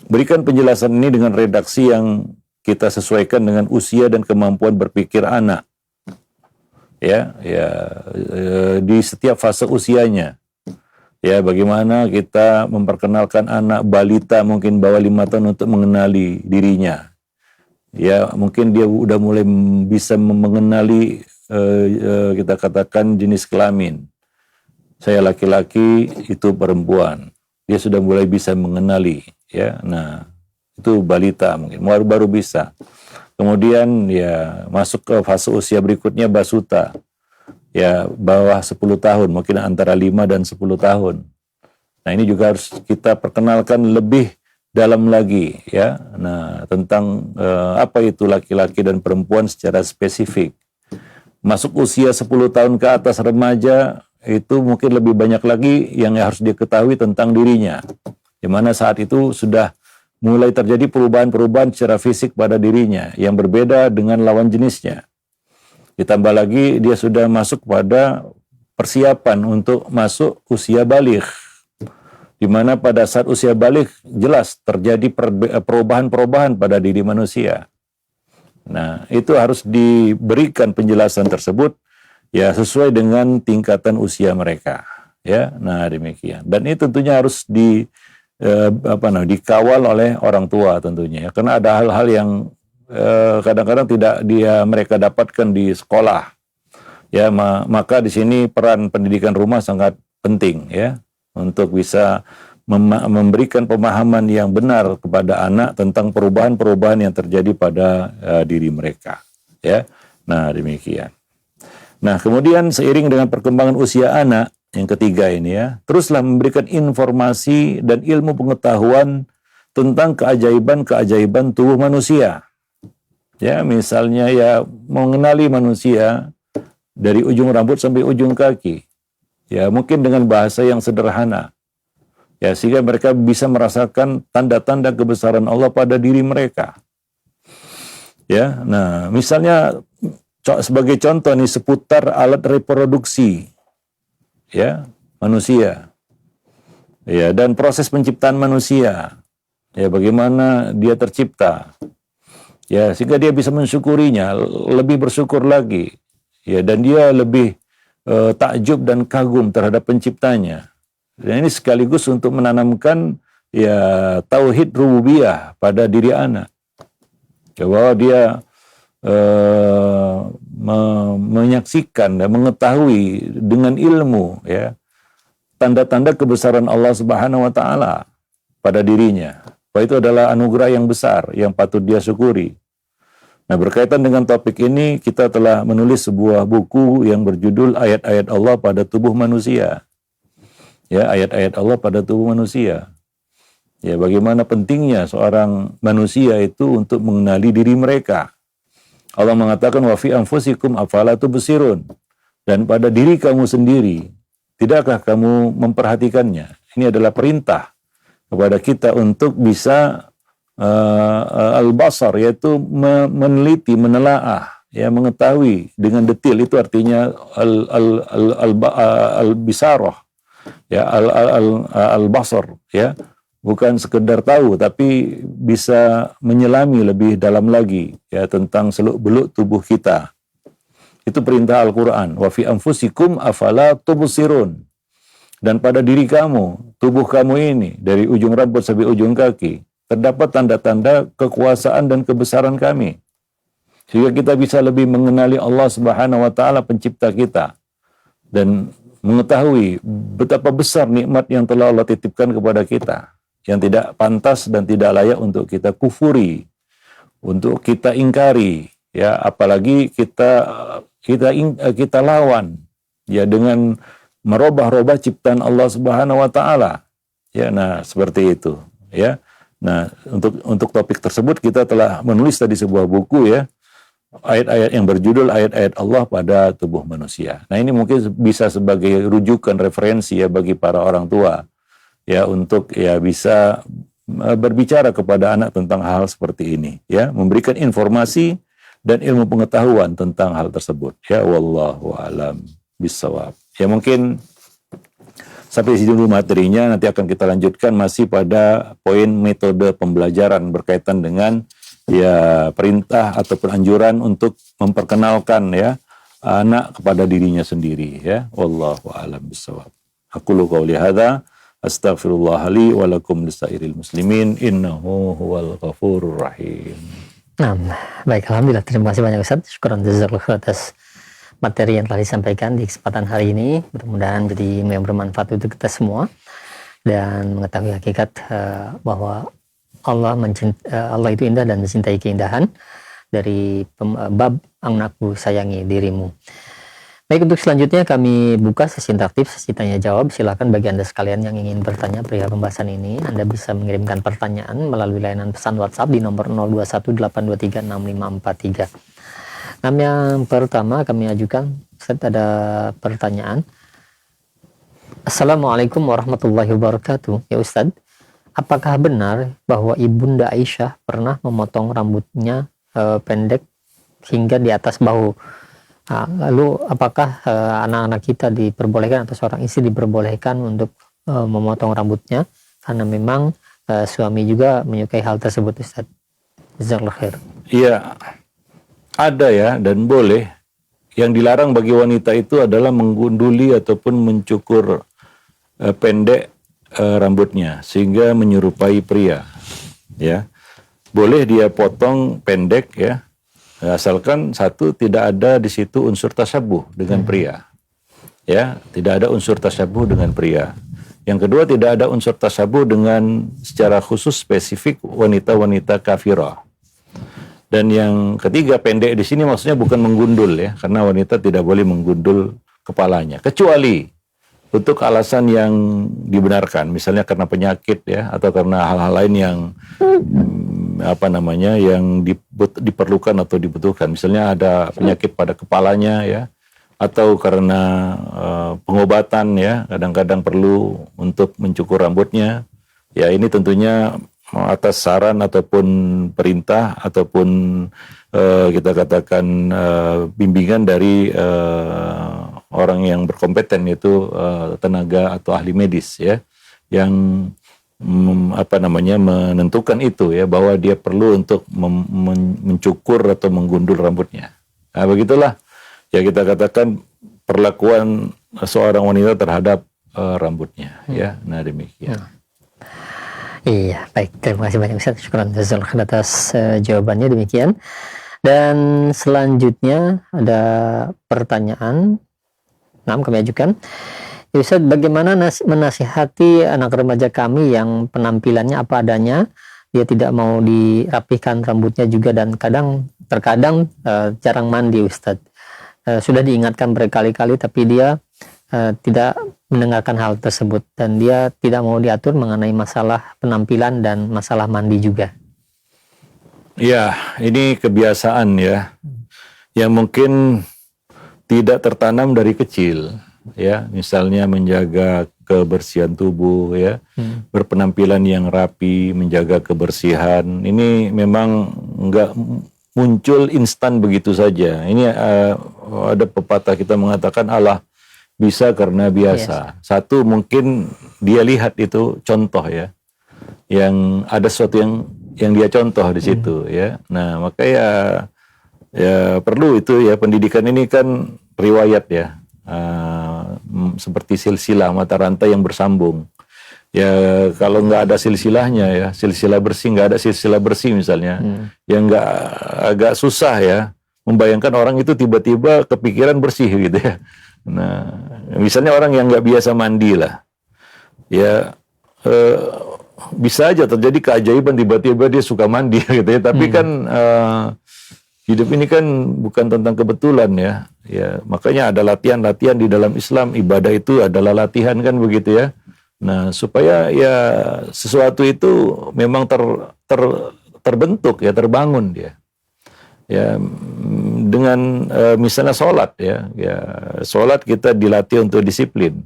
berikan penjelasan ini dengan redaksi yang kita sesuaikan dengan usia dan kemampuan berpikir anak. Ya, di setiap fase usianya. Ya, bagaimana kita memperkenalkan anak balita mungkin bawah 5 tahun untuk mengenali dirinya. Ya, mungkin dia udah mulai bisa mengenali kita katakan jenis kelamin. Saya laki-laki, itu perempuan. Dia sudah mulai bisa mengenali, ya. Nah, itu balita mungkin baru bisa. Kemudian ya masuk ke fase usia berikutnya basuta. Ya, bawah 10 tahun, mungkin antara 5 dan 10 tahun. Nah, ini juga harus kita perkenalkan lebih dalam lagi ya. Nah, tentang apa itu laki-laki dan perempuan secara spesifik. Masuk usia 10 tahun ke atas remaja, itu mungkin lebih banyak lagi yang harus diketahui tentang dirinya. Di mana saat itu sudah mulai terjadi perubahan-perubahan secara fisik pada dirinya yang berbeda dengan lawan jenisnya. Ditambah lagi dia sudah masuk pada persiapan untuk masuk usia baligh. Di mana pada saat usia baligh jelas terjadi perubahan-perubahan pada diri manusia. Nah, itu harus diberikan penjelasan tersebut ya sesuai dengan tingkatan usia mereka. Ya, nah demikian. Dan ini tentunya harus dikawal oleh orang tua tentunya, karena ada hal-hal yang kadang-kadang tidak mereka dapatkan di sekolah. Ya, maka di sini peran pendidikan rumah sangat penting ya untuk bisa memberikan pemahaman yang benar kepada anak tentang perubahan-perubahan yang terjadi pada diri mereka. Ya, nah demikian. Nah, kemudian seiring dengan perkembangan usia anak, yang ketiga ini ya, teruslah memberikan informasi dan ilmu pengetahuan tentang keajaiban-keajaiban tubuh manusia. Ya, misalnya ya mengenali manusia dari ujung rambut sampai ujung kaki. Ya, mungkin dengan bahasa yang sederhana. Ya, sehingga mereka bisa merasakan tanda-tanda kebesaran Allah pada diri mereka. Ya, nah misalnya sebagai contoh nih seputar alat reproduksi, ya manusia, ya dan proses penciptaan manusia, ya bagaimana dia tercipta, ya sehingga dia bisa mensyukurinya, lebih bersyukur lagi, ya dan dia lebih takjub dan kagum terhadap penciptanya. Dan ini sekaligus untuk menanamkan ya tauhid rububiyah pada diri anak. Ya, bahwa dia menyaksikan dan mengetahui dengan ilmu ya tanda-tanda kebesaran Allah Subhanahu wa taala pada dirinya. Bahwa itu adalah anugerah yang besar yang patut dia syukuri. Nah, berkaitan dengan topik ini kita telah menulis sebuah buku yang berjudul Ayat-ayat Allah pada tubuh manusia. Ya, ayat-ayat Allah pada tubuh manusia. Ya, bagaimana pentingnya seorang manusia itu untuk mengenali diri mereka. Allah mengatakan wa fi anfusikum afala tubsirun. Dan pada diri kamu sendiri, tidakkah kamu memperhatikannya? Ini adalah perintah kepada kita untuk bisa al-basar, yaitu meneliti, menelaah, ya mengetahui dengan detail. Itu artinya al-bisarah, ya al-basar, ya. Bukan sekedar tahu, tapi bisa menyelami lebih dalam lagi ya tentang seluk-beluk tubuh kita. Itu perintah Al-Quran. Wa fi anfusikum afala tubsirun. Dan pada diri kamu, tubuh kamu ini, dari ujung rambut sampai ujung kaki, terdapat tanda-tanda kekuasaan dan kebesaran kami. Sehingga kita bisa lebih mengenali Allah Subhanahu wa taala pencipta kita. Dan mengetahui betapa besar nikmat yang telah Allah titipkan kepada kita, yang tidak pantas dan tidak layak untuk kita kufuri, untuk kita ingkari, ya apalagi kita lawan, ya dengan merubah-rubah ciptaan Allah Subhanahu wa taala. Ya, nah seperti itu, ya. Nah, untuk topik tersebut kita telah menulis tadi sebuah buku ya, ayat-ayat yang berjudul Ayat-ayat Allah pada tubuh manusia. Nah, ini mungkin bisa sebagai rujukan referensi ya bagi para orang tua. Ya, untuk ya bisa berbicara kepada anak tentang hal seperti ini, ya, memberikan informasi dan ilmu pengetahuan tentang hal tersebut. Ya, wallahu a'lam bishawab. Ya, mungkin sampai di sini dulu materinya, nanti akan kita lanjutkan masih pada poin metode pembelajaran berkaitan dengan ya perintah ataupun anjuran untuk memperkenalkan ya anak kepada dirinya sendiri, ya. Wallahu a'lam bishawab. Aqulu qouli hadza astaghfirullah li wa lakum lisairil muslimin innahu huwal ghafurur rahim. Nah, baik, alhamdulillah, terima kasih banyak Ustaz. Syukran jazakallahu atas materi yang telah disampaikan di kesempatan hari ini. Mudah-mudahan jadi yang bermanfaat untuk kita semua dan mengetahui hakikat bahwa Allah itu indah dan mencintai keindahan dari bab anakku sayangi dirimu. Baik, untuk selanjutnya kami buka sesi interaktif, sesi tanya jawab. Silakan bagi Anda sekalian yang ingin bertanya perihal pembahasan ini, Anda bisa mengirimkan pertanyaan melalui layanan pesan WhatsApp di nomor 0218236543. Nah, yang pertama kami ajukan, Ustaz, ada pertanyaan. Assalamualaikum warahmatullahi wabarakatuh. Ya Ustaz, apakah benar bahwa Ibunda Aisyah pernah memotong rambutnya pendek hingga di atas bahu? Nah, lalu apakah anak-anak kita diperbolehkan atau seorang istri diperbolehkan untuk memotong rambutnya karena memang suami juga menyukai hal tersebut, Ustaz? Jazakallahu khair. Iya, ada ya dan boleh. Yang dilarang bagi wanita itu adalah menggunduli ataupun mencukur pendek rambutnya sehingga menyerupai pria. Ya, boleh dia potong pendek ya. Asalkan satu, tidak ada di situ unsur tasyabuh dengan pria. Ya, tidak ada unsur tasyabuh dengan pria. Yang kedua, tidak ada unsur tasyabuh dengan secara khusus spesifik wanita-wanita kafirah. Dan yang ketiga, pendek di sini maksudnya bukan menggundul ya, karena wanita tidak boleh menggundul kepalanya, kecuali untuk alasan yang dibenarkan, misalnya karena penyakit ya, atau karena hal-hal lain yang yang diperlukan atau dibutuhkan. Misalnya ada penyakit pada kepalanya ya, atau karena pengobatan ya, kadang-kadang perlu untuk mencukur rambutnya. Ya ini tentunya atas saran ataupun perintah ataupun kita katakan bimbingan dari orang yang berkompeten, yaitu tenaga atau ahli medis ya, yang menentukan itu ya, bahwa dia perlu untuk mencukur atau menggundul rambutnya. Nah begitulah ya kita katakan perlakuan seorang wanita terhadap rambutnya ya. Nah demikian. Iya, baik. Terima kasih banyak Ustaz. Syukran jazakallahu atas jawabannya demikian. Dan selanjutnya ada pertanyaan. Kami ajukan. Ya Ustaz, bagaimana menasihati anak remaja kami yang penampilannya apa adanya, dia tidak mau dirapikan rambutnya juga, dan terkadang jarang mandi Ustaz. Sudah diingatkan berkali-kali tapi dia tidak mendengarkan hal tersebut, dan dia tidak mau diatur mengenai masalah penampilan dan masalah mandi juga. Ya, ini kebiasaan ya, yang mungkin tidak tertanam dari kecil ya, misalnya menjaga kebersihan tubuh ya, berpenampilan yang rapi, menjaga kebersihan. Ini memang enggak muncul instan begitu saja. Ini ada pepatah kita mengatakan Allah bisa karena biasa. Yes. Satu, mungkin dia lihat itu contoh ya, yang ada sesuatu yang dia contoh di situ ya. Nah maka ya perlu itu ya, pendidikan ini kan riwayat ya, seperti silsilah mata rantai yang bersambung. Ya kalau nggak ada silsilahnya ya, silsilah bersih, nggak ada silsilah bersih misalnya, yang nggak, agak susah ya membayangkan orang itu tiba-tiba kepikiran bersih gitu ya. Nah misalnya orang yang nggak biasa mandi lah, ya bisa aja terjadi keajaiban tiba-tiba dia suka mandi gitu ya. Tapi kan hidup ini kan bukan tentang kebetulan ya. Ya makanya ada latihan-latihan di dalam Islam. Ibadah itu adalah latihan kan begitu ya. Nah supaya ya sesuatu itu memang terbentuk ya, terbangun dia. Ya dengan misalnya sholat ya, sholat kita dilatih untuk disiplin.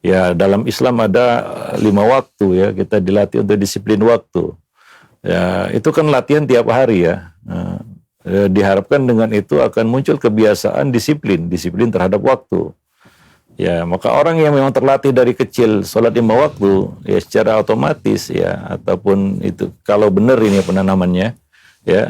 Ya dalam Islam ada 5 waktu ya, kita dilatih untuk disiplin waktu. Ya itu kan latihan tiap hari ya. Nah, diharapkan dengan itu akan muncul kebiasaan disiplin terhadap waktu. Ya maka orang yang memang terlatih dari kecil sholat 5 waktu ya, secara otomatis ya, ataupun itu kalau benar ini penanamannya ya,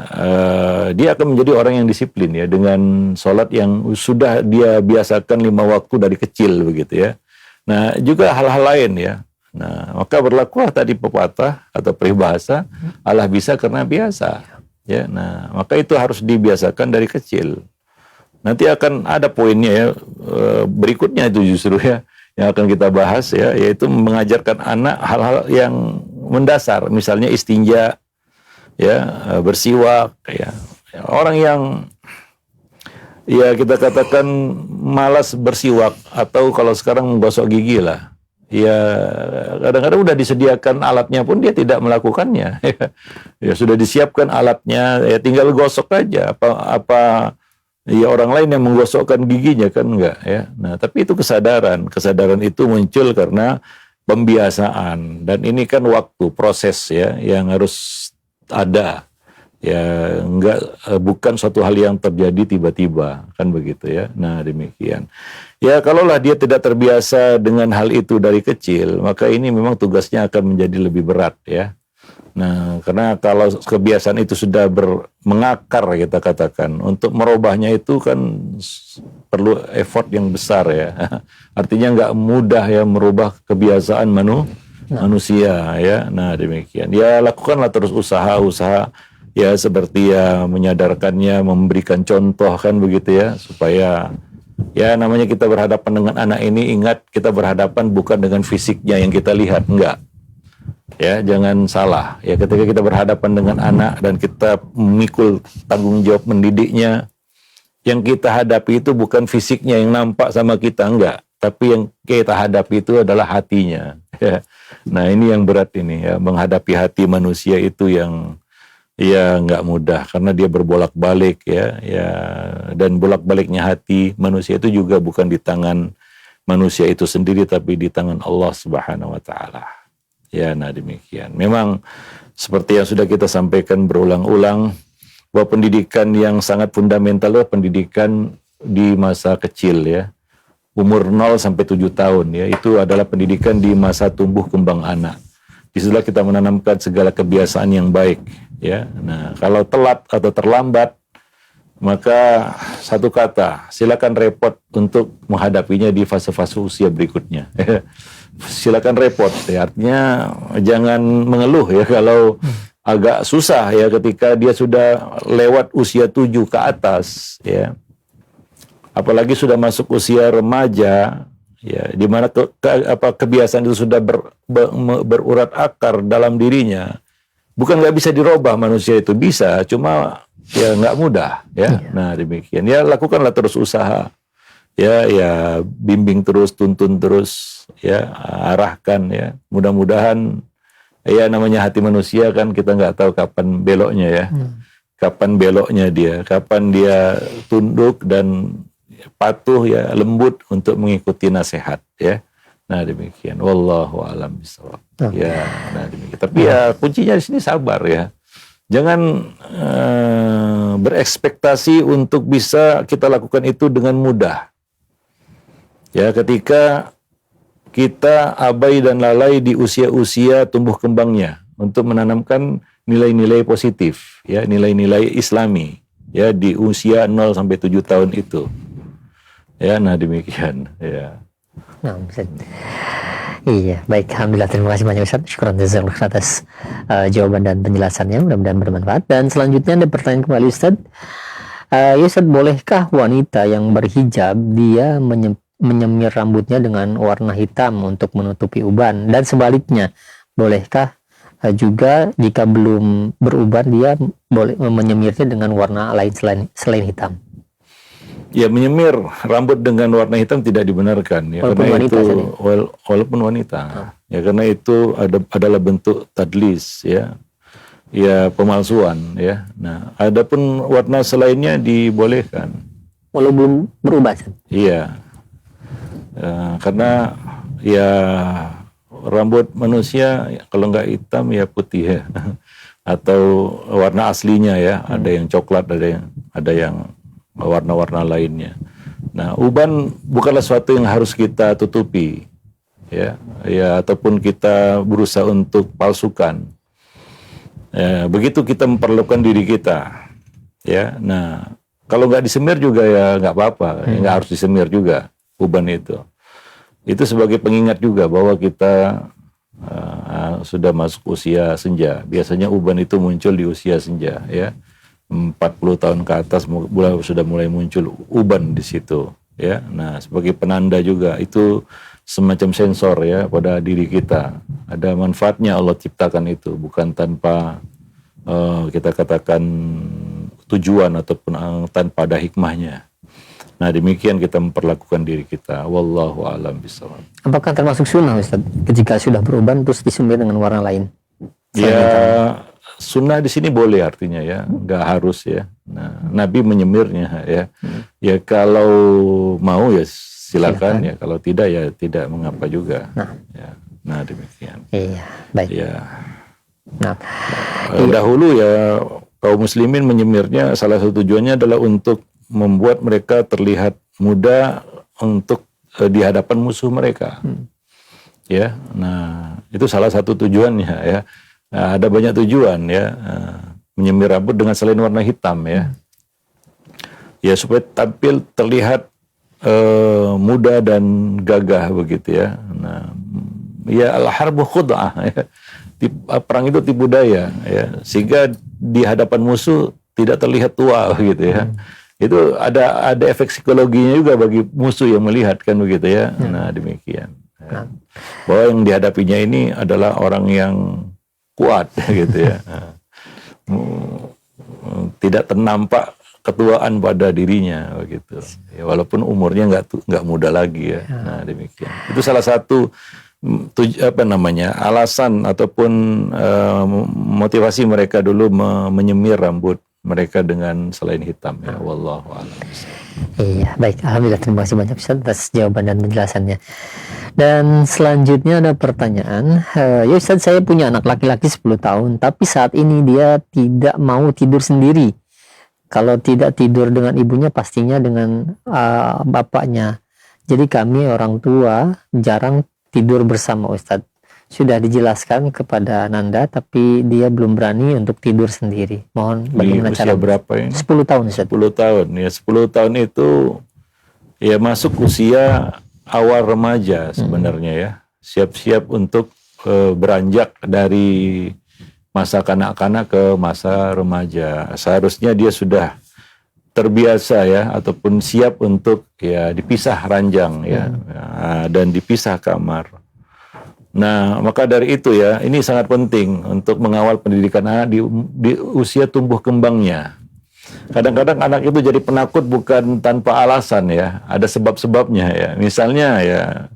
dia akan menjadi orang yang disiplin ya, dengan sholat yang sudah dia biasakan 5 waktu dari kecil begitu ya. Nah juga hal-hal lain ya. Nah maka berlakulah tadi pepatah atau peribahasa, Allah bisa karena biasa ya. Nah maka itu harus dibiasakan dari kecil. Nanti akan ada poinnya ya, berikutnya itu justru ya, yang akan kita bahas ya, yaitu mengajarkan anak hal-hal yang mendasar, misalnya istinja ya, bersiwak ya. Orang yang ya kita katakan malas bersiwak, atau kalau sekarang menggosok gigi lah, ya kadang-kadang udah disediakan alatnya pun dia tidak melakukannya. Ya sudah disiapkan alatnya, ya tinggal gosok aja. Apa ya orang lain yang menggosokkan giginya kan enggak ya. Nah tapi itu kesadaran itu muncul karena pembiasaan, dan ini kan waktu proses ya yang harus ada. Ya bukan suatu hal yang terjadi tiba-tiba kan begitu ya. Nah demikian ya, kalaulah dia tidak terbiasa dengan hal itu dari kecil, maka ini memang tugasnya akan menjadi lebih berat ya. Nah karena kalau kebiasaan itu sudah mengakar kita katakan, untuk merubahnya itu kan perlu effort yang besar ya. Artinya nggak mudah ya merubah kebiasaan manusia ya. Nah demikian ya, lakukanlah terus usaha ya, seperti ya menyadarkannya, memberikan contoh kan begitu ya, supaya ya namanya kita berhadapan dengan anak ini, ingat kita berhadapan bukan dengan fisiknya yang kita lihat, enggak ya, jangan salah ya, ketika kita berhadapan dengan anak dan kita memikul tanggung jawab mendidiknya, yang kita hadapi itu bukan fisiknya yang nampak sama kita, enggak, tapi yang kita hadapi itu adalah hatinya ya. Nah ini yang berat ini ya, menghadapi hati manusia itu yang ya nggak mudah karena dia berbolak-balik ya dan bolak-baliknya hati manusia itu juga bukan di tangan manusia itu sendiri tapi di tangan Allah Subhanahu wa taala. Ya, nah demikian. Memang seperti yang sudah kita sampaikan berulang-ulang bahwa pendidikan yang sangat fundamental adalah pendidikan di masa kecil ya. Umur 0 sampai 7 tahun ya, itu adalah pendidikan di masa tumbuh kembang anak. Disitulah kita menanamkan segala kebiasaan yang baik ya. Nah, kalau telat atau terlambat maka satu kata, silakan repot untuk menghadapinya di fase-fase usia berikutnya. Silakan repot, ya, artinya jangan mengeluh ya kalau agak susah ya ketika dia sudah lewat usia 7 ke atas ya. Apalagi sudah masuk usia remaja ya, di mana kebiasaan itu sudah berurat akar dalam dirinya. Bukan nggak bisa dirubah manusia itu, bisa, cuma ya nggak mudah ya. Nah demikian ya, lakukanlah terus usaha ya bimbing terus, tuntun terus ya, arahkan ya. Mudah-mudahan ya, namanya hati manusia kan kita nggak tahu kapan beloknya ya. Kapan beloknya dia, kapan dia tunduk dan patuh ya, lembut untuk mengikuti nasihat ya. Nah demikian, wallahu a'lam bishawab. Ya, nah demikian. Tapi ya kuncinya di sini sabar ya. Jangan berekspektasi untuk bisa kita lakukan itu dengan mudah. Ya, ketika kita abai dan lalai di usia-usia tumbuh kembangnya untuk menanamkan nilai-nilai positif, ya, nilai-nilai Islami, ya, di usia 0 sampai 7 tahun itu. Ya, nah demikian, ya. Nah, Ustaz. Iya, baik. Alhamdulillah, terima kasih banyak Ustaz. Syukuran jazakallahu atas jawaban dan penjelasannya. Mudah-mudahan bermanfaat. Dan selanjutnya ada pertanyaan kembali Ustaz. Ya Ustaz, bolehkah wanita yang berhijab dia menyemir rambutnya dengan warna hitam untuk menutupi uban? Dan sebaliknya, bolehkah juga jika belum beruban dia boleh menyemirnya dengan warna lain selain hitam? Ya, menyemir rambut dengan warna hitam tidak dibenarkan ya, walaupun karena wanita, itu walaupun wanita ya, karena itu adalah bentuk tadlis ya, pemalsuan ya. Nah, adapun warna selainnya dibolehkan walau belum berubah. Iya, karena ya rambut manusia kalau nggak hitam ya putih ya, atau warna aslinya ya, ada yang coklat, ada yang warna-warna lainnya. Nah, uban bukanlah sesuatu yang harus kita tutupi, ya, ataupun kita berusaha untuk palsukan. Begitu kita memperlakukan diri kita, ya. Nah, kalau nggak disemir juga ya nggak apa-apa, nggak harus disemir juga uban itu. Itu sebagai pengingat juga bahwa kita sudah masuk usia senja. Biasanya uban itu muncul di usia senja, ya. 40 tahun ke atas sudah mulai muncul uban di situ ya. Nah, sebagai penanda juga itu semacam sensor ya pada diri kita. Ada manfaatnya Allah ciptakan itu, bukan tanpa kita katakan tujuan ataupun tanpa ada hikmahnya. Nah, demikian kita memperlakukan diri kita. Wallahu a'lam bishawab. Apakah termasuk sunnah Ustaz ketika sudah beruban terus disemir dengan warna lain? Ya, sunnah di sini boleh artinya ya, nggak harus ya. Nah, Nabi menyemirnya ya. Ya kalau mau ya silakan ya, kalau tidak ya tidak mengapa juga. Nah demikian. Iya, baik. Ya. Nah, dahulu ya kaum muslimin menyemirnya salah satu tujuannya adalah untuk membuat mereka terlihat muda untuk di hadapan musuh mereka. Ya. Nah, itu salah satu tujuannya ya. Nah, ada banyak tujuan ya, menyemir rambut dengan selain warna hitam ya, ya supaya tampil terlihat muda dan gagah begitu ya. Nah, ya al-harbu khud'ah ya. Perang itu tipu daya ya, sehingga di hadapan musuh tidak terlihat tua gitu ya. Itu ada efek psikologinya juga bagi musuh yang melihat kan begitu ya. Nah demikian. Ya. Bahwa yang dihadapinya ini adalah orang yang kuat gitu ya, tidak ternampak ketuaan pada dirinya begitu ya, walaupun umurnya nggak muda lagi ya. Nah demikian, itu salah satu alasan ataupun motivasi mereka dulu menyemir rambut mereka dengan selain hitam ya. Wallahu a'lam. Iya, baik. Alhamdulillah, terima kasih banyak Ustaz atas jawaban dan penjelasannya. Dan selanjutnya ada pertanyaan, ya Ustaz, saya punya anak laki-laki 10 tahun, tapi saat ini dia tidak mau tidur sendiri. Kalau tidak tidur dengan ibunya, pastinya dengan bapaknya. Jadi kami orang tua jarang tidur bersama Ustaz. Sudah dijelaskan kepada Nanda, tapi dia belum berani untuk tidur sendiri. Mohon bagaimana cara? Berapa ini? 10 tahun Ustaz. 10 tahun ya. 10 tahun itu ya masuk usia awal remaja sebenarnya ya. Siap-siap untuk beranjak dari masa kanak-kanak ke masa remaja. Seharusnya dia sudah terbiasa ya, ataupun siap untuk ya dipisah ranjang ya, dan dipisah kamar. Nah, maka dari itu ya, ini sangat penting untuk mengawal pendidikan anak di usia tumbuh kembangnya. Kadang-kadang anak itu jadi penakut bukan tanpa alasan ya, ada sebab-sebabnya ya. Misalnya ya,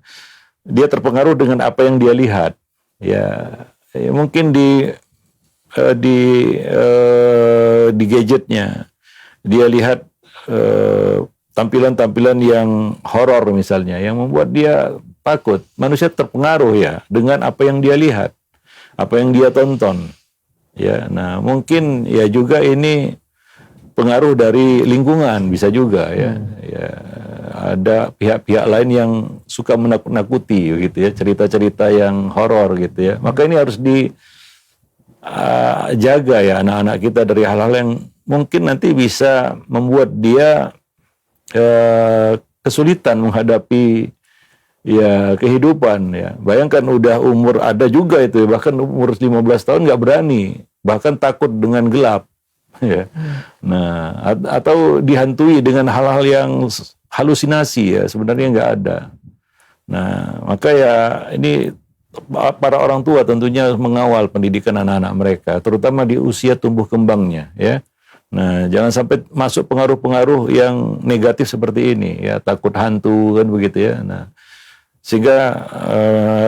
dia terpengaruh dengan apa yang dia lihat. Ya mungkin di gadgetnya dia lihat tampilan-tampilan yang horor misalnya, yang membuat dia takut. Manusia terpengaruh ya dengan apa yang dia lihat, apa yang dia tonton. Ya, nah mungkin ya juga ini pengaruh dari lingkungan bisa juga ya. Ya, ada pihak-pihak lain yang suka menakut-nakuti gitu ya, cerita-cerita yang horor gitu ya. Maka ini harus dijaga ya anak-anak kita dari hal-hal yang mungkin nanti bisa membuat dia kesulitan menghadapi ya kehidupan ya. Bayangkan udah umur ada juga itu ya, bahkan umur 15 tahun nggak berani, bahkan takut dengan gelap ya. Nah, atau dihantui dengan hal-hal yang halusinasi ya, sebenarnya nggak ada. Nah, maka ya ini para orang tua tentunya mengawal pendidikan anak-anak mereka, terutama di usia tumbuh kembangnya ya. Nah, jangan sampai masuk pengaruh-pengaruh yang negatif seperti ini ya, takut hantu kan begitu ya. Nah, sehingga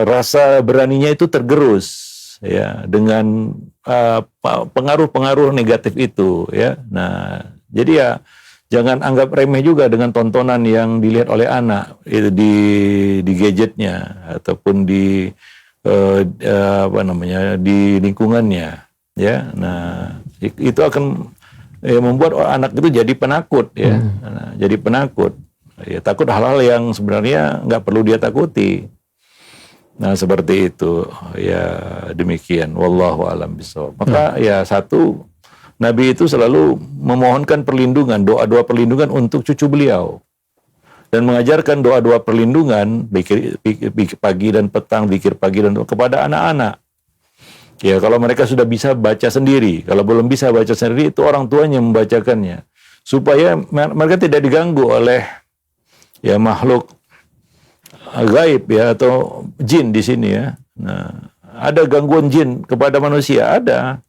rasa beraninya itu tergerus ya dengan pengaruh-pengaruh negatif itu ya. Nah, jadi ya jangan anggap remeh juga dengan tontonan yang dilihat oleh anak itu di gadgetnya ataupun di di lingkungannya ya. Nah, itu akan membuat anak itu jadi penakut ya. Nah, jadi penakut. Ya, takut hal-hal yang sebenarnya nggak perlu dia takuti. Nah, seperti itu. Ya, demikian. Wallahu a'lam bishawab. Maka ya satu, Nabi itu selalu memohonkan perlindungan, doa-doa perlindungan untuk cucu beliau. Dan mengajarkan doa-doa perlindungan, zikir pagi dan petang, zikir pagi dan kepada anak-anak. Ya, kalau mereka sudah bisa baca sendiri. Kalau belum bisa baca sendiri, itu orang tuanya membacakannya. Supaya mereka tidak diganggu oleh ya makhluk gaib ya, atau jin di sini ya. Nah, ada gangguan jin kepada manusia? Ada.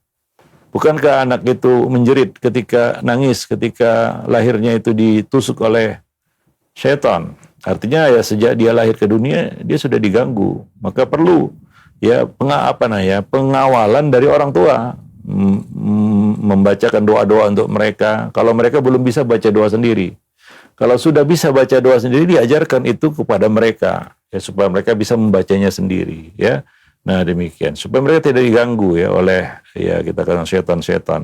Bukankah anak itu menjerit ketika nangis, ketika lahirnya itu ditusuk oleh setan? Artinya ya sejak dia lahir ke dunia, dia sudah diganggu. Maka perlu ya pengawalan dari orang tua, membacakan doa-doa untuk mereka. Kalau mereka belum bisa baca doa sendiri, kalau sudah bisa baca doa sendiri, diajarkan itu kepada mereka ya, supaya mereka bisa membacanya sendiri ya. Nah, demikian supaya mereka tidak diganggu ya oleh ya kita katakan setan-setan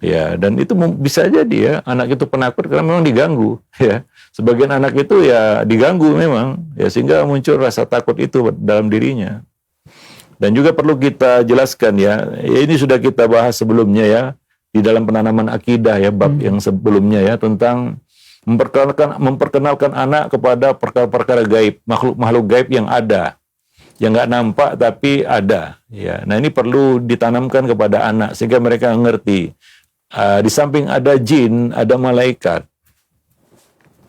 ya. Dan itu bisa jadi ya anak itu penakut karena memang diganggu ya. Sebagian anak itu ya diganggu memang ya, sehingga muncul rasa takut itu dalam dirinya. Dan juga perlu kita jelaskan ya, ini sudah kita bahas sebelumnya ya di dalam penanaman akidah ya, bab yang sebelumnya ya, tentang memperkenalkan anak kepada perkara-perkara gaib, makhluk gaib yang ada, yang nggak nampak tapi ada ya. Nah, ini perlu ditanamkan kepada anak sehingga mereka ngerti, di samping ada jin, ada malaikat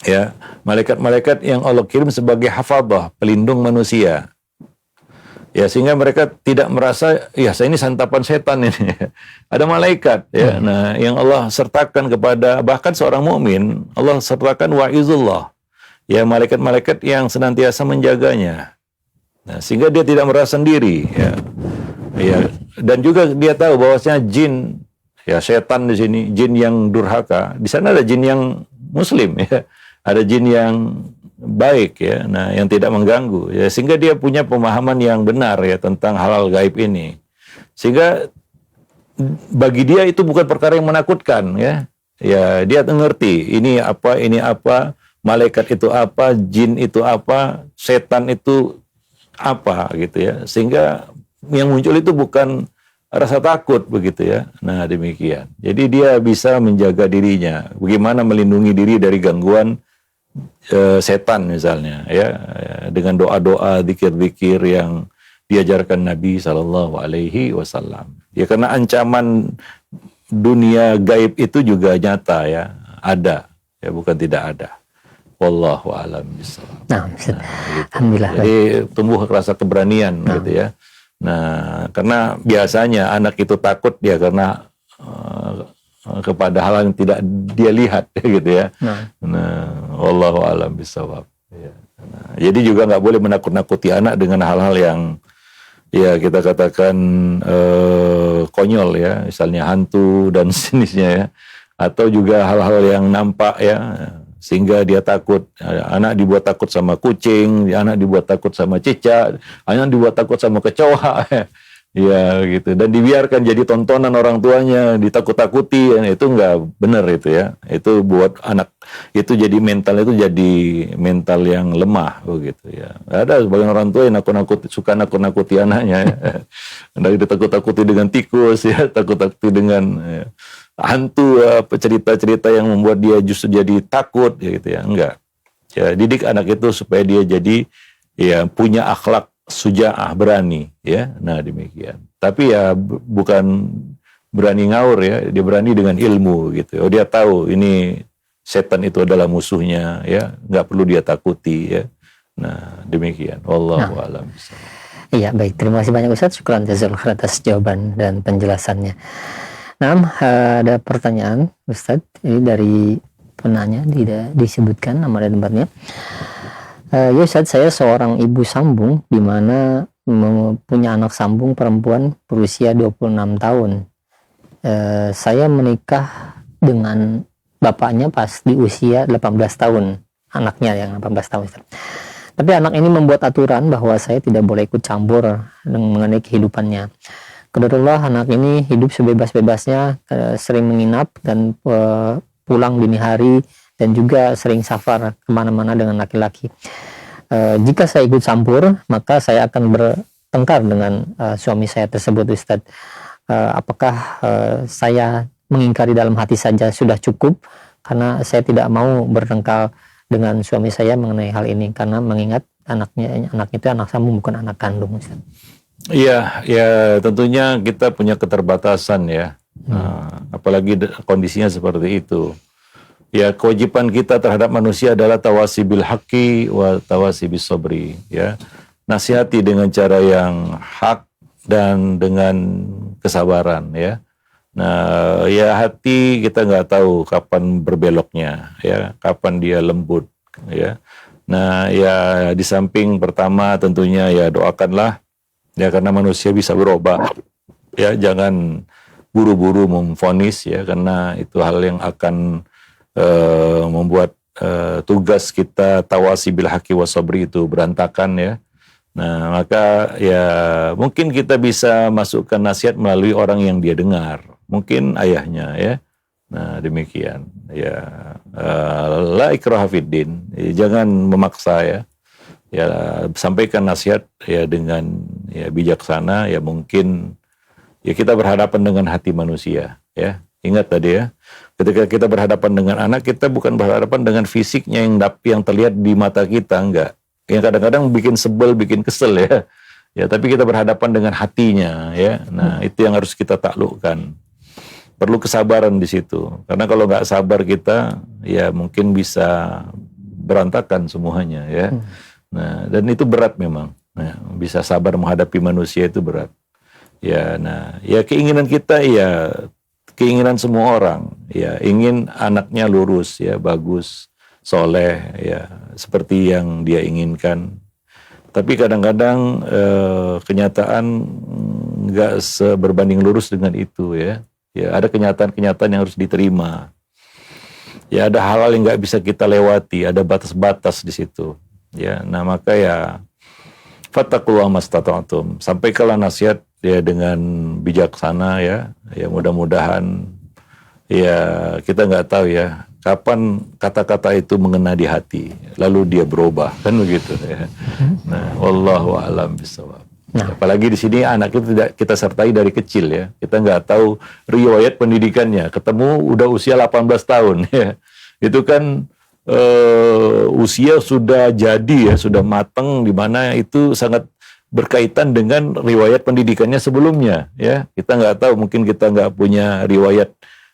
ya, malaikat-malaikat yang Allah kirim sebagai hafadzah, pelindung manusia ya, sehingga mereka tidak merasa ya saya ini santapan setan ini. Ada malaikat ya. Nah, yang Allah sertakan kepada bahkan seorang mukmin, Allah sertakan wa'izullah ya, malaikat-malaikat yang senantiasa menjaganya Nah, sehingga dia tidak merasa sendiri, ya. Ya, dan juga dia tahu bahwasanya jin, ya setan di sini, jin yang durhaka, di sana ada jin yang muslim, ya. Ada jin yang baik, ya. Nah, yang tidak mengganggu, ya. Sehingga dia punya pemahaman yang benar, ya, tentang hal-hal gaib ini. Sehingga bagi dia itu bukan perkara yang menakutkan, ya. Ya, dia mengerti ini apa, malaikat itu apa, jin itu apa, setan itu apa, gitu ya. Sehingga yang muncul itu bukan rasa takut, begitu ya. Nah, demikian. Jadi dia bisa menjaga dirinya. Bagaimana melindungi diri dari gangguan setan misalnya, ya, dengan doa-doa, zikir-zikir yang diajarkan Nabi Shallallahu Alaihi Wasallam. Ya, karena ancaman dunia gaib itu juga nyata, ya, ada, ya, bukan tidak ada. Wallahu a'lam bishawab. Nah, gitu. Alhamdulillah. Jadi tumbuh rasa keberanian, gitu ya. Nah, karena biasanya anak itu takut ya karena kepada hal yang tidak dia lihat, gitu ya. Nah, wallahu a'lam bishawab. Ya. Nah, jadi juga nggak boleh menakut-nakuti anak dengan hal-hal yang, ya, kita katakan konyol, ya, misalnya hantu dan sejenisnya, ya, atau juga hal-hal yang nampak, ya, sehingga dia takut. Anak dibuat takut sama kucing, anak dibuat takut sama cicak, anak dibuat takut sama kecoa, ya, gitu. Dan dibiarkan jadi tontonan orang tuanya, ditakut-takuti, ya, itu nggak benar itu, ya. Itu buat anak itu jadi mental yang lemah, begitu, ya. Ada sebagian orang tua yang suka nakut-nakuti anaknya, ya. Dari ditakut-takuti dengan tikus, ya, takut-takuti dengan, ya, hantu, cerita-cerita yang membuat dia justru jadi takut, ya, gitu ya. Enggak. Ya, didik anak itu supaya dia jadi, ya, punya akhlak suja'ah, berani, ya. Nah, demikian. Tapi ya bukan berani ngawur, ya, dia berani dengan ilmu, gitu. Oh, dia tahu ini setan itu adalah musuhnya, ya, nggak perlu dia takuti, ya. Nah, demikian. Wallahu a'lam bishawab. Iya, baik. Terima kasih banyak Ustaz. Syukran jazakallahu khairan atas jawaban dan penjelasannya. Nah, ada pertanyaan Ustaz, ini dari penanya, tidak disebutkan nama dan tempatnya. Ya Ustaz, saya seorang ibu sambung di mana punya anak sambung perempuan berusia 26 tahun. Saya menikah dengan bapaknya pas di usia 18 tahun, anaknya yang 18 tahun Ustaz. Tapi anak ini membuat aturan bahwa saya tidak boleh ikut campur mengenai kehidupannya. Kebetulan anak ini hidup sebebas-bebasnya, sering menginap dan pulang dini hari, dan juga sering safar kemana-mana dengan laki-laki. Jika saya ikut campur, maka saya akan bertengkar dengan suami saya tersebut, Ustadz. Apakah saya mengingkari dalam hati saja sudah cukup? Karena saya tidak mau bertengkar dengan suami saya mengenai hal ini, karena mengingat anak itu anak sambung, bukan anak kandung, Ustadz. Iya, ya tentunya kita punya keterbatasan, ya. Apalagi kondisinya seperti itu. Ya, kewajiban kita terhadap manusia adalah tawasi bil haqqi wa tawasi bis sabri, ya. Nasihati dengan cara yang hak dan dengan kesabaran, ya. Nah, ya, hati kita nggak tahu kapan berbeloknya, ya, kapan dia lembut, ya. Nah, ya, di samping pertama tentunya ya doakanlah, ya, karena manusia bisa berubah, ya, jangan buru-buru memvonis, ya, karena itu hal yang akan membuat tugas kita tawasi bil haqqi wasabri itu berantakan, ya. Nah, maka ya mungkin kita bisa masukkan nasihat melalui orang yang dia dengar, mungkin ayahnya, ya. Nah, demikian, ya. La ikraha fiddin, jangan memaksa, ya. Ya, sampaikan nasihat, ya, dengan, ya, bijaksana, ya, mungkin, ya, kita berhadapan dengan hati manusia, ya. Ingat tadi, ya, ketika kita berhadapan dengan anak, kita bukan berhadapan dengan fisiknya yang terlihat di mata kita, enggak. Yang kadang-kadang bikin sebel, bikin kesel, ya. Ya, tapi kita berhadapan dengan hatinya, ya. Nah, itu yang harus kita taklukkan. Perlu kesabaran di situ. Karena kalau nggak sabar kita, ya, mungkin bisa berantakan semuanya, ya. Nah, dan itu berat memang. Nah, bisa sabar menghadapi manusia itu berat. Ya, nah, ya, keinginan kita, ya, keinginan semua orang, ya, ingin anaknya lurus, ya, bagus, soleh, ya, seperti yang dia inginkan. Tapi kadang-kadang kenyataan nggak berbanding lurus dengan itu ya. Ya ada kenyataan-kenyataan yang harus diterima. Ya ada hal-hal yang nggak bisa kita lewati, ada batas-batas di situ. Ya, nah maka ya fattaqullaha mastata'tum. Sampaikanlah nasihat ya dengan bijaksana ya. Ya mudah-mudahan ya kita nggak tahu ya kapan kata-kata itu mengena di hati, lalu dia berubah, kan begitu ya. Nah, wallahu a'lam bishawab. Apalagi di sini anak itu tidak kita sertai dari kecil ya. Kita nggak tahu riwayat pendidikannya. Ketemu udah usia 18 tahun ya. Itu kan usia sudah jadi ya, sudah matang, di mana itu sangat berkaitan dengan riwayat pendidikannya sebelumnya ya. Kita nggak tahu, mungkin kita nggak punya riwayat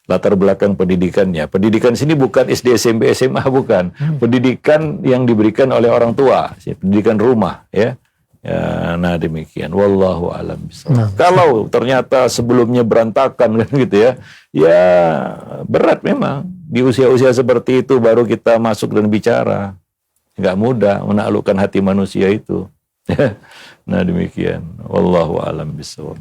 latar belakang pendidikannya. Pendidikan sini bukan SD, SMP, SMA, bukan. Pendidikan yang diberikan oleh orang tua, pendidikan rumah, ya. Ya, nah demikian. Wallahu a'lam bishawab. Kalau ternyata sebelumnya berantakan kan gitu ya, ya berat memang. Di usia-usia seperti itu baru kita masuk dan bicara. Nggak mudah menaklukkan hati manusia itu. Nah demikian. Wallahu a'lam bishawab.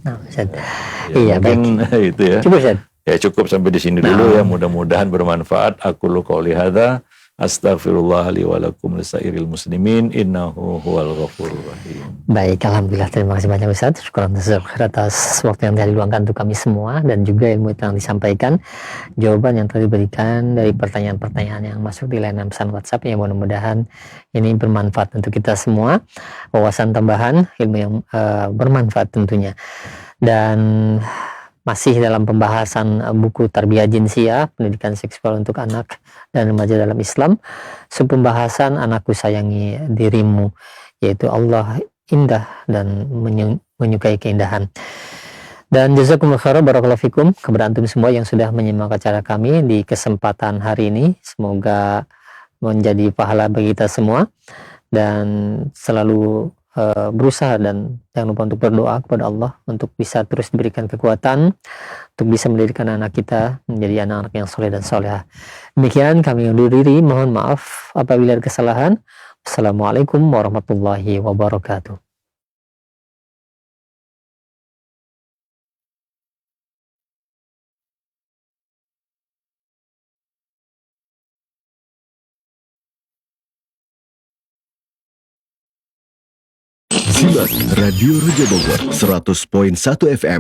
Iya, mungkin baik. Itu ya. Cukup, Ustaz. Ya cukup sampai di sini dulu ya, mudah-mudahan bermanfaat. Aku qouli hadza astaghfirullah li wa lakum lisairil muslimin innahu huwal ghafurur rahim. Baik, alhamdulillah, terima kasih banyak Ustaz. Syukuran atas waktu yang telah diluangkan untuk kami semua dan juga ilmu yang disampaikan, jawaban yang telah diberikan dari pertanyaan-pertanyaan yang masuk di layanan pesan WhatsApp, yang mudah-mudahan ini bermanfaat untuk kita semua, wawasan tambahan, ilmu yang bermanfaat tentunya. Dan masih dalam pembahasan buku Tarbiyah Jinsiyah, pendidikan seksual untuk anak dan remaja dalam Islam, pembahasan Anakku Sayangi Dirimu, yaitu Allah indah dan menyukai keindahan. Dan jazakumullah khairan, barakallahu fikum kepada antum semua yang sudah menyimak acara kami di kesempatan hari ini. Semoga menjadi pahala bagi kita semua dan selalu berusaha, dan jangan lupa untuk berdoa kepada Allah untuk bisa terus diberikan kekuatan untuk bisa mendidikan anak kita menjadi anak-anak yang soleh dan soleha. Demikian kami undur diri, mohon maaf apabila ada kesalahan. Assalamualaikum warahmatullahi wabarakatuh. Simak Radio Raja Bogor 100.1 FM.